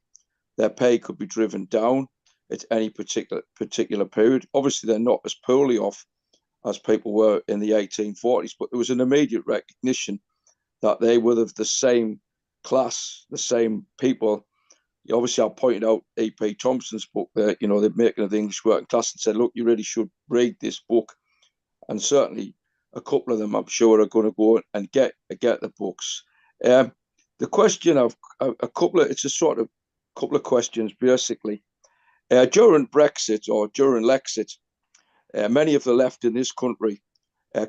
Their pay could be driven down at any particular period. Obviously, they're not as poorly off as people were in the 1840s, but there was an immediate recognition that they were of the same class, the same people. Obviously, I pointed out E.P. Thompson's book, the Making of the English Working Class, and said, look, you really should read this book. And certainly a couple of them, I'm sure, are going to go and get the books. The question of it's a sort of couple of questions, basically. During Brexit or during Lexit, many of the left in this country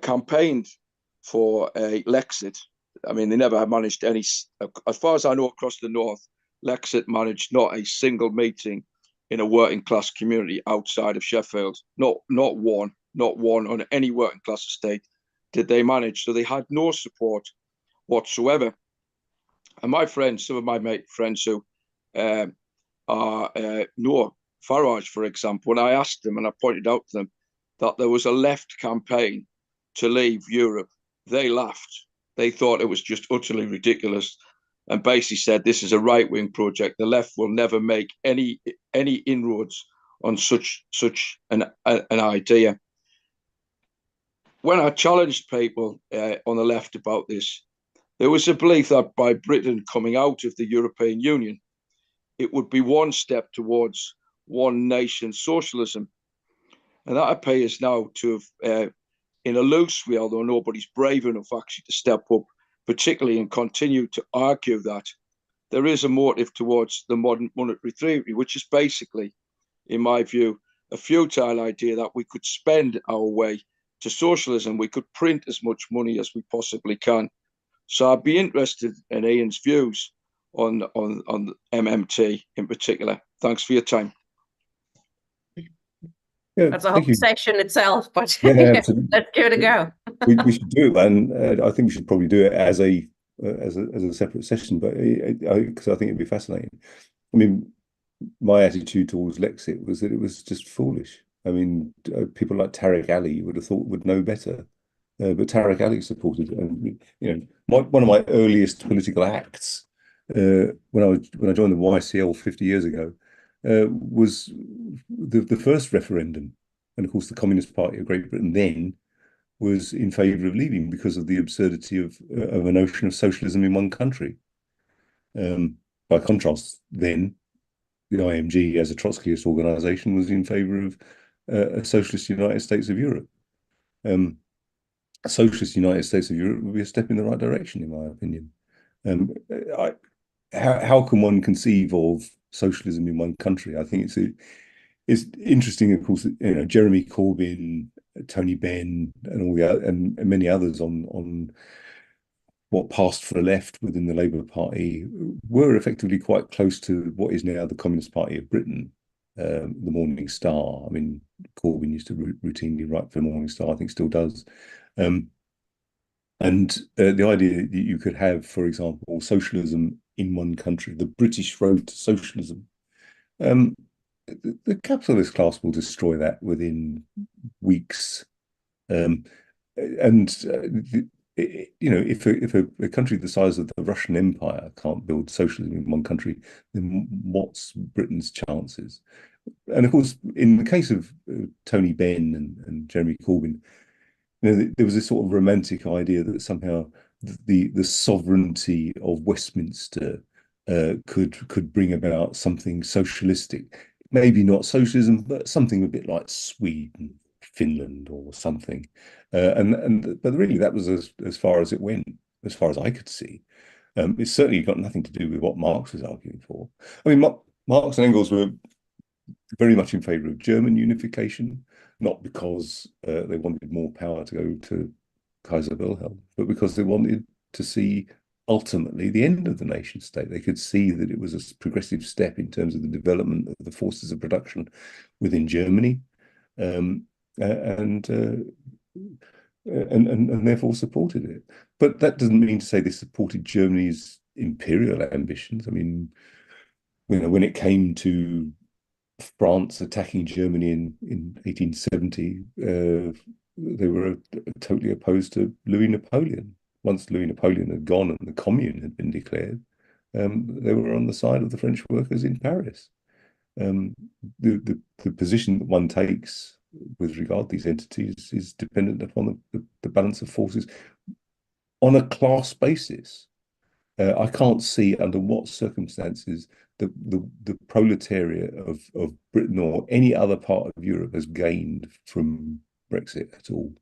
campaigned for a Lexit. I mean, they never managed any, as far as I know, across the North, Lexit managed not a single meeting in a working class community outside of Sheffield. Not one on any working class estate did they manage. So they had no support whatsoever. And my friends, some of my friends who are Noah Farage, for example, when I asked them and I pointed out to them that there was a left campaign to leave Europe, they laughed. They thought it was just utterly ridiculous, and basically said this is a right-wing project. The left will never make any inroads on such an idea. When I challenged people on the left about this, there was a belief that by Britain coming out of the European Union, it would be one step towards one nation socialism. And that appears now to have, in a loose way, although nobody's brave enough actually to step up, particularly and continue to argue that there is a motive towards the modern monetary theory, which is basically, in my view, a futile idea that we could spend our way to socialism. We could print as much money as we possibly can. So I'd be interested in Ian's views on MMT in particular. Thanks for your time. Yeah, That's a thank whole you. session itself, but Yeah, absolutely. let's give it a go. We should do it, and I think we should probably do it as a separate session, but because I think it'd be fascinating. I mean, my attitude towards Lexit was that it was just foolish. I mean, people like Tariq Ali you would have thought would know better, but Tariq Ali supported it. And one of my earliest political acts when I joined the YCL 50 years ago was the first referendum, and of course the Communist Party of Great Britain then was in favour of leaving because of the absurdity of a notion of socialism in one country. By contrast, then the IMG, as a Trotskyist organisation, was in favour of a socialist United States of Europe. A socialist United States of Europe would be a step in the right direction, in my opinion. How can one conceive of socialism in one country? I think it's interesting, of course. Jeremy Corbyn, Tony Benn, and many others on what passed for the left within the Labour Party were effectively quite close to what is now the Communist Party of Britain, the Morning Star. I mean, Corbyn used to routinely write for the Morning Star, I think still does. And the idea that you could have, for example, socialism in one country, the British road to socialism, the capitalist class will destroy that within weeks. If a country the size of the Russian Empire can't build socialism in one country, then what's Britain's chances? And of course, in the case of Tony Benn and Jeremy Corbyn, there was this sort of romantic idea that somehow the sovereignty of Westminster could bring about something socialistic. Maybe not socialism, but something a bit like Sweden, Finland, or something. But really, that was as far as it went, as far as I could see. It's certainly got nothing to do with what Marx was arguing for. I mean, Marx and Engels were very much in favour of German unification, not because they wanted more power to go to Kaiser Wilhelm, but because they wanted to see ultimately the end of the nation state. They could see that it was a progressive step in terms of the development of the forces of production within Germany, and therefore supported it. But that doesn't mean to say they supported Germany's imperial ambitions. I mean, when it came to France attacking Germany in 1870, they were totally opposed to Louis Napoleon. Once Louis Napoleon had gone and the Commune had been declared, they were on the side of the French workers in Paris. The position that one takes with regard to these entities is dependent upon the balance of forces on a class basis. I can't see under what circumstances the proletariat of Britain or any other part of Europe has gained from Brexit at all.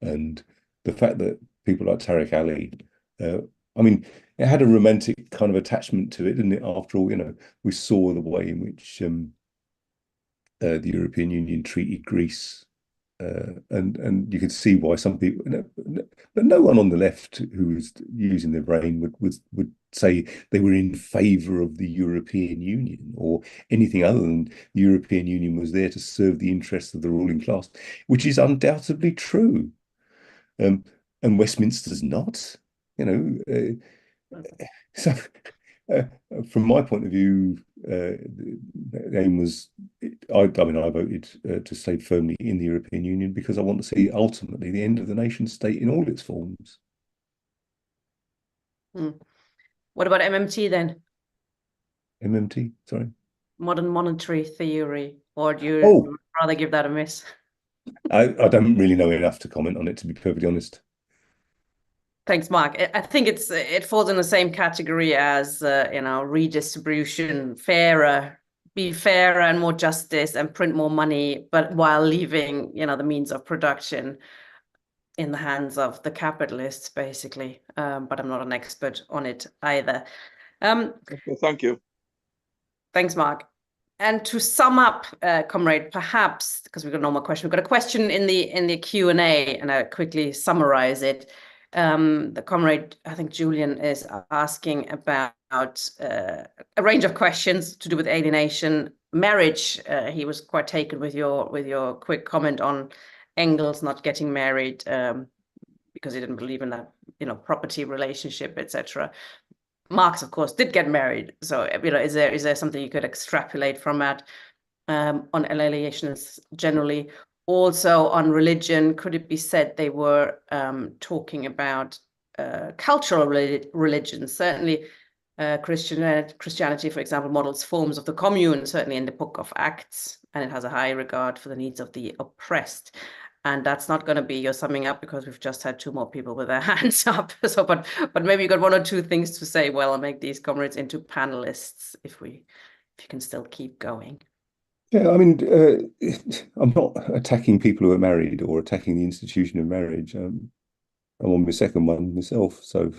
And the fact that people like Tariq Ali, I mean, it had a romantic kind of attachment to it, didn't it? After all, we saw the way in which the European Union treated Greece, and you could see why some people, but no one on the left who was using their brain would say they were in favour of the European Union or anything other than the European Union was there to serve the interests of the ruling class, which is undoubtedly true. And Westminster's not, so from my point of view, the aim was, I voted to stay firmly in the European Union because I want to see ultimately the end of the nation state in all its forms. What about MMT then? MMT, sorry? Modern monetary theory, or do you rather give that a miss? I don't really know enough to comment on it, to be perfectly honest. Thanks, Mark. I think it falls in the same category as redistribution, be fairer and more justice, and print more money, but while leaving the means of production in the hands of the capitalists, basically. But I'm not an expert on it either. Okay, thank you. Thanks, Mark. And to sum up, comrade, perhaps because we've got no more question, we've got a question in the Q&A, and I'll quickly summarize it. the comrade, I think Julian, is asking about a range of questions to do with alienation, marriage. He was quite taken with your quick comment on Engels not getting married because he didn't believe in that, property relationship, etc. Marx, of course, did get married. So, is there something you could extrapolate from that on alienationists generally? Also on religion, could it be said they were talking about cultural religions? Certainly, Christianity, for example, models forms of the commune, certainly in the Book of Acts, and it has a high regard for the needs of the oppressed. And that's not going to be your summing up because we've just had two more people with their hands up. So, but maybe you got one or two things to say. Well, I'll make these comrades into panelists if you can still keep going. Yeah, I mean, I'm not attacking people who are married or attacking the institution of marriage. I'm on my second one myself. So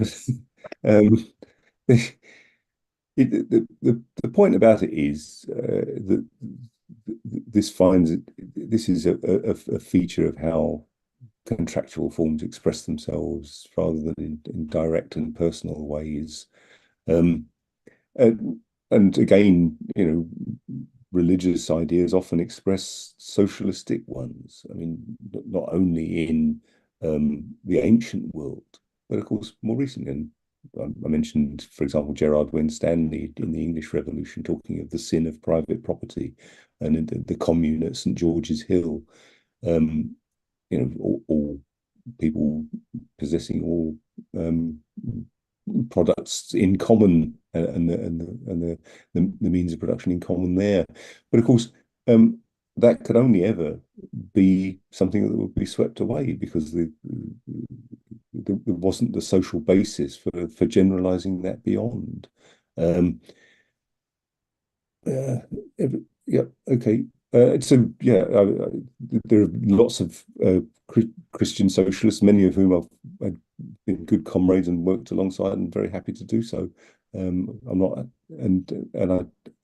the point about it is that this is a feature of how contractual forms express themselves rather than in direct and personal ways. And again, religious ideas often express socialistic ones. I mean, not only in the ancient world, but of course more recently. And I mentioned, for example, Gerard Winstanley in the English Revolution talking of the sin of private property, and in the Commune at St. George's Hill. All people possessing all products in common and the means of production in common there. But of course, that could only ever be something that would be swept away because there wasn't the social basis for generalizing that beyond. Yeah, okay. So yeah, there are lots of Christian socialists, many of whom I've been good comrades and worked alongside, and very happy to do so. I'm not, and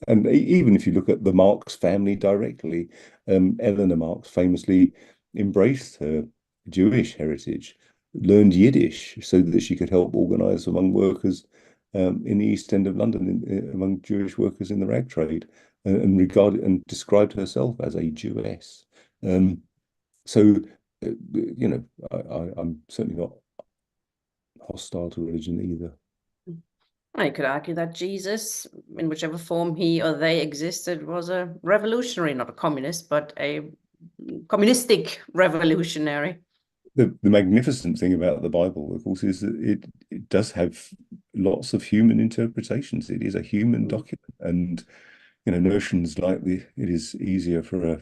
even if you look at the Marx family directly, Eleanor Marx famously embraced her Jewish heritage, learned Yiddish so that she could help organize among workers in the East End of London, among Jewish workers in the rag trade, and regarded and described herself as a Jewess. So, I'm certainly not hostile to religion either. I could argue that Jesus, in whichever form he or they existed, was a revolutionary, not a communist, but a communistic revolutionary. The magnificent thing about the Bible, of course, is that it does have lots of human interpretations. It is a human document, and notions like it is easier for a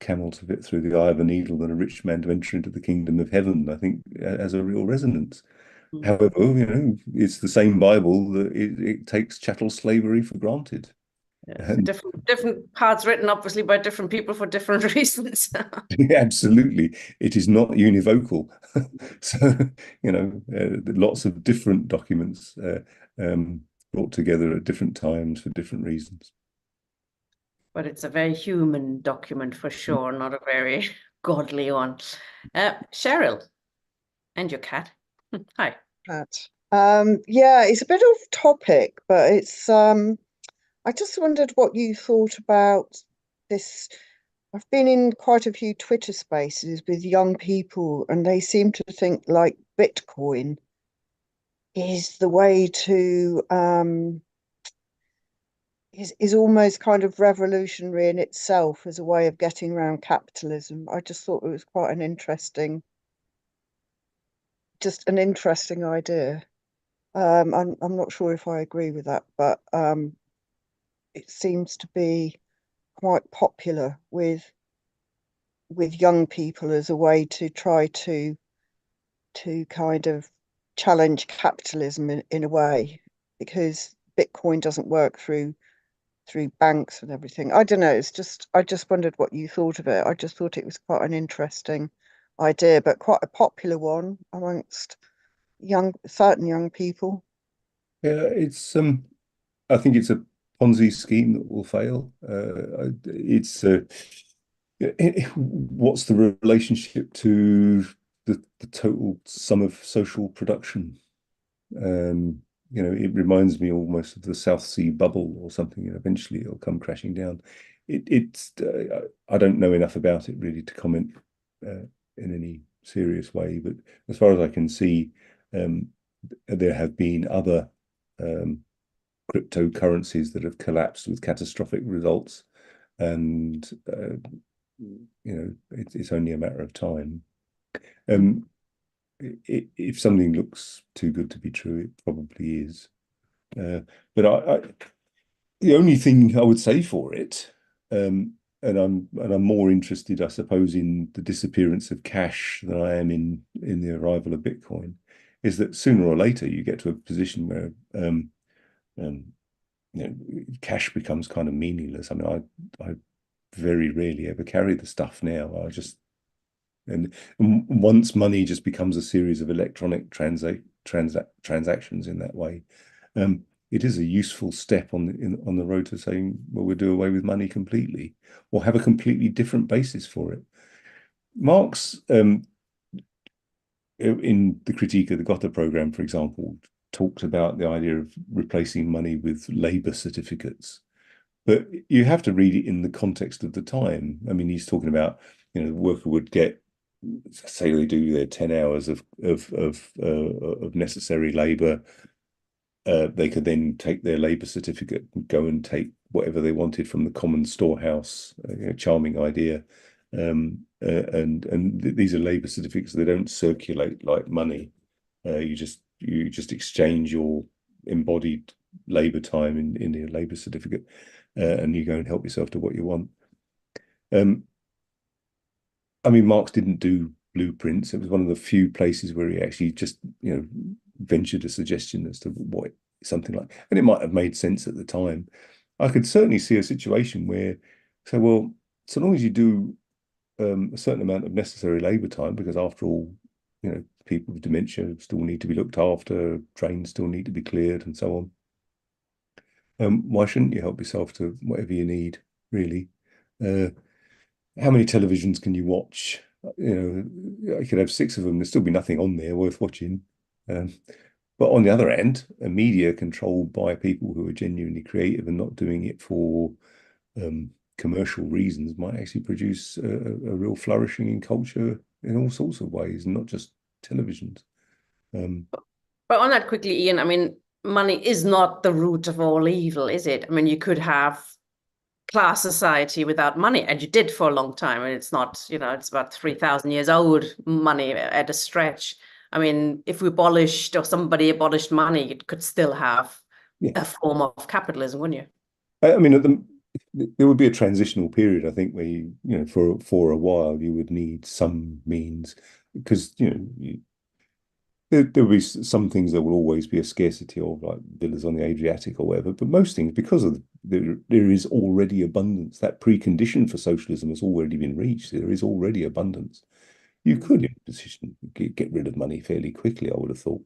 camel to fit through the eye of a needle than a rich man to enter into the kingdom of heaven, I think, has a real resonance. However, it's the same Bible that it takes chattel slavery for granted. Yeah, different parts written obviously by different people for different reasons. Absolutely, it is not univocal. So lots of different documents brought together at different times for different reasons. But it's a very human document for sure, not a very godly one. Cheryl, and your cat. Hi. Cat. Yeah, it's a bit off topic, but it's I just wondered what you thought about this. I've been in quite a few Twitter spaces with young people, and they seem to think like Bitcoin is the way to is almost kind of revolutionary in itself as a way of getting around capitalism. I just thought it was quite an interesting idea. I'm not sure if I agree with that, but it seems to be quite popular with young people as a way to try to kind of challenge capitalism in a way, because Bitcoin doesn't work through banks and everything. I don't know. I just wondered what you thought of it. I just thought it was quite an interesting idea, but quite a popular one amongst certain young people. Yeah, I think it's a Ponzi scheme that will fail. What's the relationship to the total sum of social production. You know, it reminds me almost of the South Sea bubble or something, and eventually it'll come crashing down. I don't know enough about it really to comment in any serious way, but as far as I can see, there have been other cryptocurrencies that have collapsed with catastrophic results, and you know, it's only a matter of time. If something looks too good to be true, it probably is. But the only thing I would say for it, and I'm more interested, I suppose, in the disappearance of cash than I am in the arrival of Bitcoin, is that sooner or later you get to a position where you know, cash becomes kind of meaningless. I mean, I very rarely ever carry the stuff now. And once money just becomes a series of electronic transactions in that way, it is a useful step on the road to saying, well, we'll do away with money completely, or have a completely different basis for it. Marx, in the Critique of the Gotha program, for example, talked about the idea of replacing money with labor certificates. But you have to read it in the context of the time. I mean, he's talking about, you know, the worker would get, say they do their 10 hours of necessary labor. They could then take their labor certificate and go and take whatever they wanted from the common storehouse. Charming idea. And these are labor certificates. They don't circulate like money. You just exchange your embodied labor time in your labor certificate, and you go and help yourself to what you want. I mean, Marx didn't do blueprints. It was one of the few places where he actually just, you know, ventured a suggestion as to what something like, and it might have made sense at the time. I could certainly see a situation where, so well, so long as you do a certain amount of necessary labor time, because after all, you know, people with dementia still need to be looked after, trains still need to be cleared, and so on. Why shouldn't you help yourself to whatever you need, really? How many televisions can you watch? You know, I could have 6 of them. There'd still be nothing on there worth watching. But on the other end, a media controlled by people who are genuinely creative and not doing it for commercial reasons might actually produce a real flourishing in culture in all sorts of ways, not just televisions. But on that quickly, Ian, I mean, money is not the root of all evil, is it? I mean, you could have class society without money, and you did for a long time, and it's not, you know, it's about 3,000 years old, money at a stretch. I mean, if we abolished, or somebody abolished money, it could still have a form of capitalism, wouldn't you? I mean, there would be a transitional period, I think, where you know, for a while you would need some means, because, you know, there will be some things there will always be a scarcity of, like villas on the Adriatic or whatever, but most things, because of there is already abundance. That precondition for socialism has already been reached. There is already abundance. You could, in a position, get rid of money fairly quickly, I would have thought.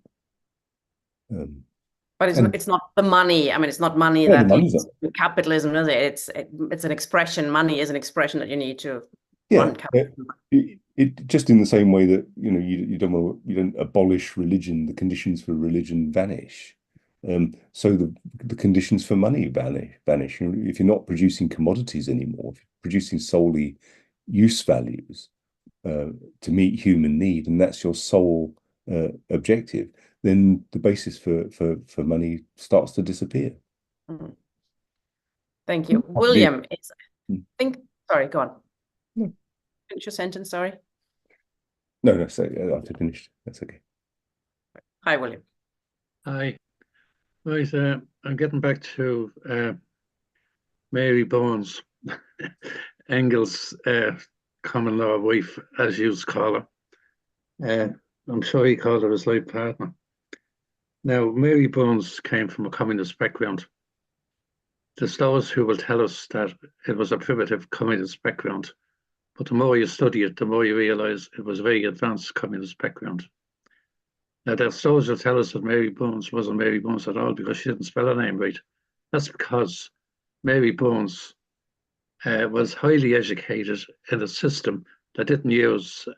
But it's not the money. I mean, it's not money that leads to capitalism, is it? It's an expression. Money is an expression that you need to run capitalism. It just in the same way that, you know, you don't abolish religion, the conditions for religion vanish. So the conditions for money vanish. If you're not producing commodities anymore, if you're producing solely use values to meet human need, and that's your sole objective, then the basis for money starts to disappear. Thank you. William, sorry, go on. No. Finish your sentence, sorry. No, so I've finished. That's okay. Hi, William. Hi. Right, I'm getting back to Mary Bones, Engels' common law wife, as you call her. I'm sure he called her his life partner. Now, Mary Bones came from a communist background. There's those who will tell us that it was a primitive communist background, but the more you study it, the more you realize it was a very advanced communist background. Now, there's those who tell us that Mary Bones wasn't Mary Bones at all because she didn't spell her name right. That's because Mary Bones was highly educated in a system that didn't use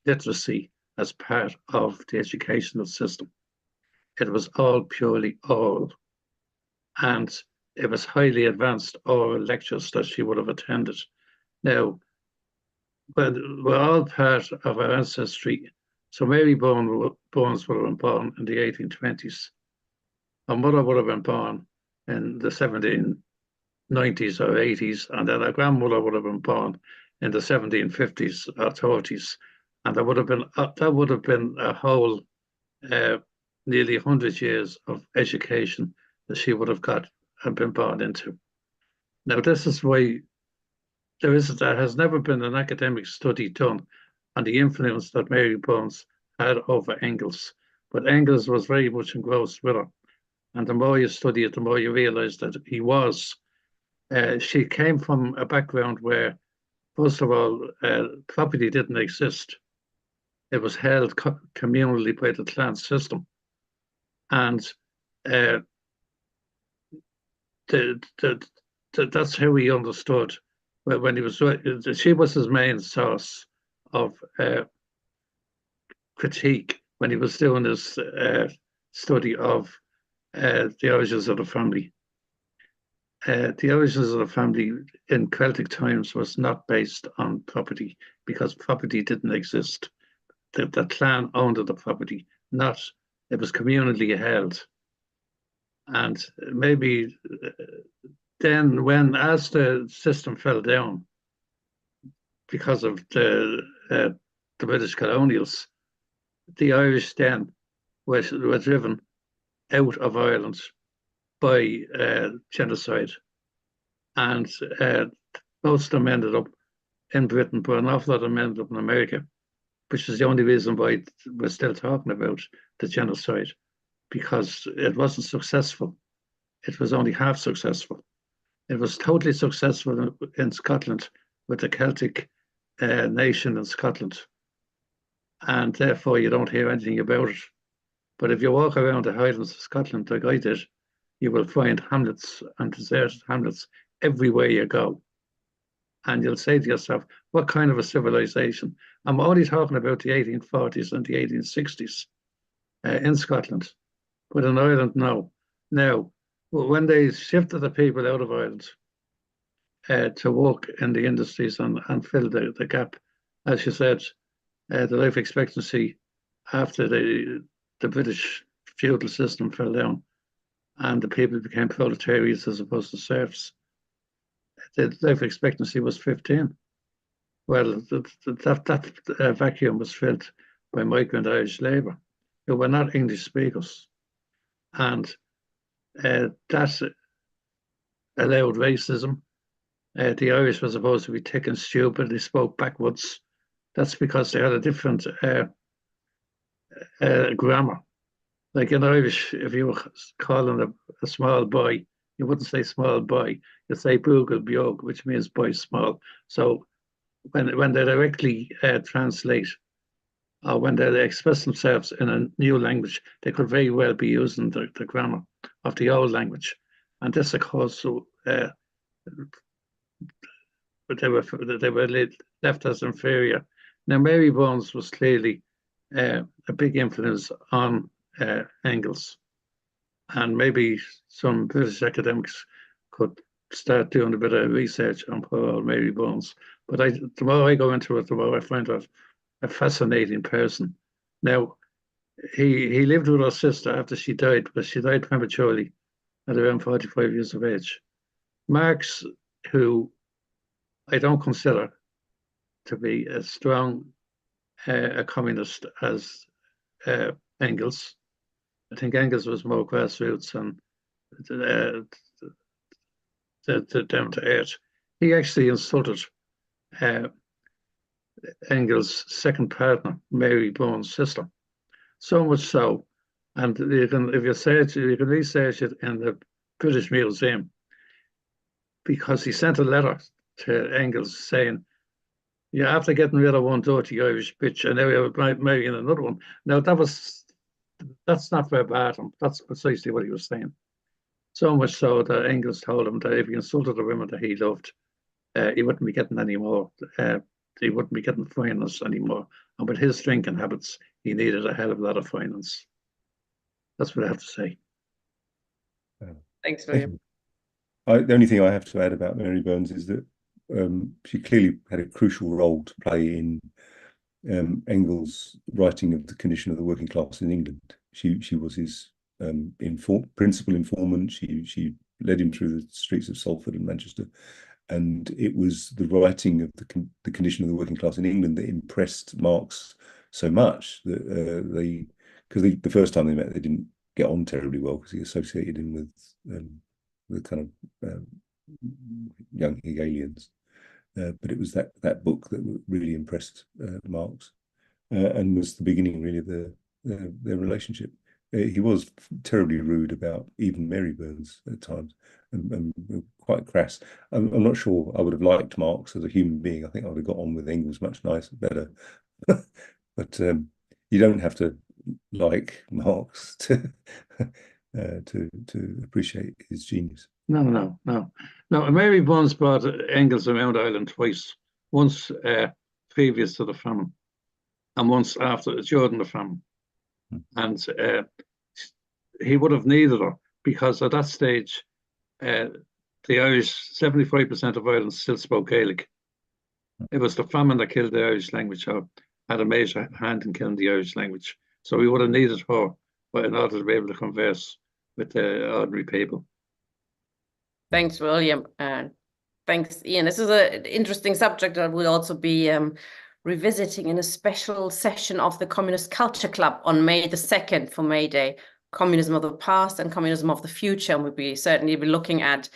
literacy as part of the educational system. It was all purely oral, and it was highly advanced oral lectures that she would have attended. Now, we're all part of our ancestry. So Mary Bones would have been born in the 1820s. Her mother would have been born in the 1790s or 80s, and then her grandmother would have been born in the 1750s or 30s, and that would have been a whole nearly 100 years of education that she would have been born into. Now, this is why there has never been an academic study done on the influence that Mary Bones had over Engels, but Engels was very much engrossed with her. And the more you study it, the more you realize that he was. She came from a background where, first of all, property didn't exist. It was held communally by the clan system. And that's how he understood when he was. She was his main source of critique when he was doing his study of the origins of the family. The origins of the family in Celtic times was not based on property because property didn't exist. The clan owned the property, it was communally held. And maybe then as the system fell down because of the British colonials, the Irish then were driven out of Ireland by genocide, and most of them ended up in Britain, but an awful lot of them ended up in America, which is the only reason why we're still talking about the genocide, because it wasn't successful. It was only half successful. It was totally successful in Scotland with the Celtic nation in Scotland, and therefore you don't hear anything about it. But if you walk around the Highlands of Scotland like I did, you will find hamlets and deserted hamlets everywhere you go. And you'll say to yourself, what kind of a civilization? I'm only talking about the 1840s and the 1860s in Scotland. But in Ireland, no. Now, when they shifted the people out of Ireland to work in the industries and fill the gap, as you said, the life expectancy after the British feudal system fell down and the people became proletariats as opposed to serfs, the life expectancy was 15. Well, that vacuum was filled by migrant Irish labour who were not English speakers. And that allowed racism. The Irish were supposed to be thick and stupid. They spoke backwards. That's because they had a different grammar. Like in Irish, if you were calling a small boy, you wouldn't say small boy. You'd say búgal beag, which means boy small. So when they directly translate, or when they express themselves in a new language, they could very well be using the grammar of the old language. And this, of course, they were left as inferior. Now, Mary Bones was clearly a big influence on Engels. And maybe some British academics could start doing a bit of research on poor old Mary Bones. But the more I go into it, the more I find her a fascinating person. Now, he lived with her sister after she died, but she died prematurely at around 45 years of age. Marx, who I don't consider to be as strong a communist as Engels. I think Engels was more grassroots and down to earth. He actually insulted Engels' second partner, Mary Bones' sister. So much so, and you can research it in the British Museum, because he sent a letter to Engels saying, "Yeah, after getting rid of one dirty Irish bitch, and now you're marrying another one." Now that's not verbatim. That's precisely what he was saying. So much so that Engels told him that if he insulted the women that he loved, he wouldn't be getting any more. he wouldn't be getting finance anymore. And with his drinking habits, he needed a hell of a lot of finance. That's what I have to say. Thanks, William. The only thing I have to add about Mary Burns is that she clearly had a crucial role to play in Engels' writing of the condition of the working class in England. She was his principal informant. She led him through the streets of Salford and Manchester, and it was the writing of the condition of the working class in England that impressed Marx so much that because the first time they met, they didn't get on terribly well because he associated him with the kind of young Hegelians. But it was that book that really impressed Marx and was the beginning, really, of their relationship. He was terribly rude about even Mary Burns at times, and quite crass. I'm not sure I would have liked Marx as a human being. I think I would have got on with Engels much nicer, better. But you don't have to like Marx to appreciate his genius. No. Mary Burns brought Engels around Ireland twice. Once previous to the famine, and once after, during the famine. And he would have needed her because at that stage, the Irish, 75% of Ireland still spoke Gaelic. It was the famine that killed the Irish language, or had a major hand in killing the Irish language. So we would have needed her in order to be able to converse with the ordinary people. Thanks, William. And thanks, Ian. This is an interesting subject that we'll also be revisiting in a special session of the Communist Culture Club on May the 2nd for May Day, Communism of the Past and Communism of the Future. And we'll be certainly be looking at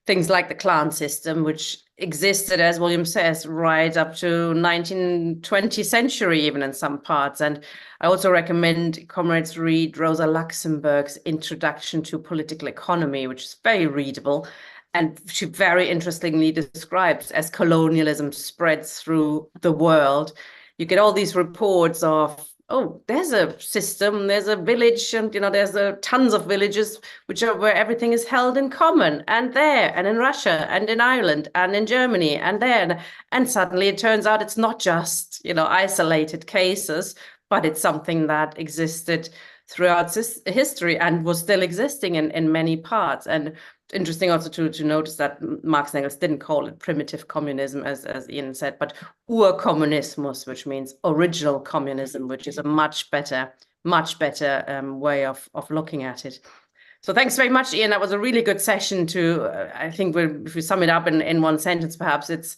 things like the clan system, which existed, as William says, right up to 19th, 20th century, even in some parts. And I also recommend comrades read Rosa Luxemburg's Introduction to Political Economy, which is very readable. And she very interestingly describes as colonialism spreads through the world, you get all these reports of, oh, there's a system, there's a village, and there's tons of villages where everything is held in common, and there, and in Russia, and in Ireland, and in Germany, and there, and suddenly it turns out it's not just isolated cases, but it's something that existed throughout history and was still existing in many parts. And interesting also to notice that Marx and Engels didn't call it primitive communism, as Ian said, but Urkommunismus, which means original communism, which is a much better way of looking at it. So thanks very much, Ian. That was a really good session I think if we sum it up in one sentence, perhaps it's,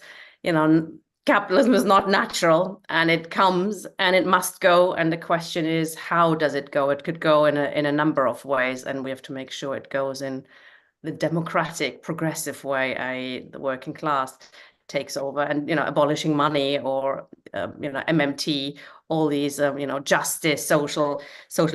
capitalism is not natural, and it comes and it must go. And the question is, how does it go? It could go in a number of ways, and we have to make sure it goes in the democratic, progressive way, i.e. the working class takes over, and abolishing money or MMT, all these justice, social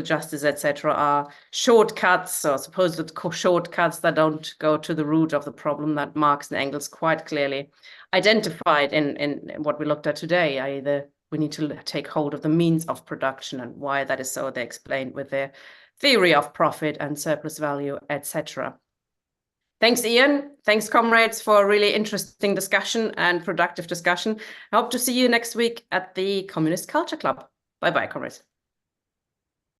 justice, etc., are shortcuts, or supposed shortcuts that don't go to the root of the problem that Marx and Engels quite clearly identified in what we looked at today, i.e. we need to take hold of the means of production, and why that is so they explained with their theory of profit and surplus value, etc. Thanks, Ian. Thanks, comrades, for a really interesting discussion and productive discussion. I hope to see you next week at the Communist Culture Club. Bye-bye, comrades.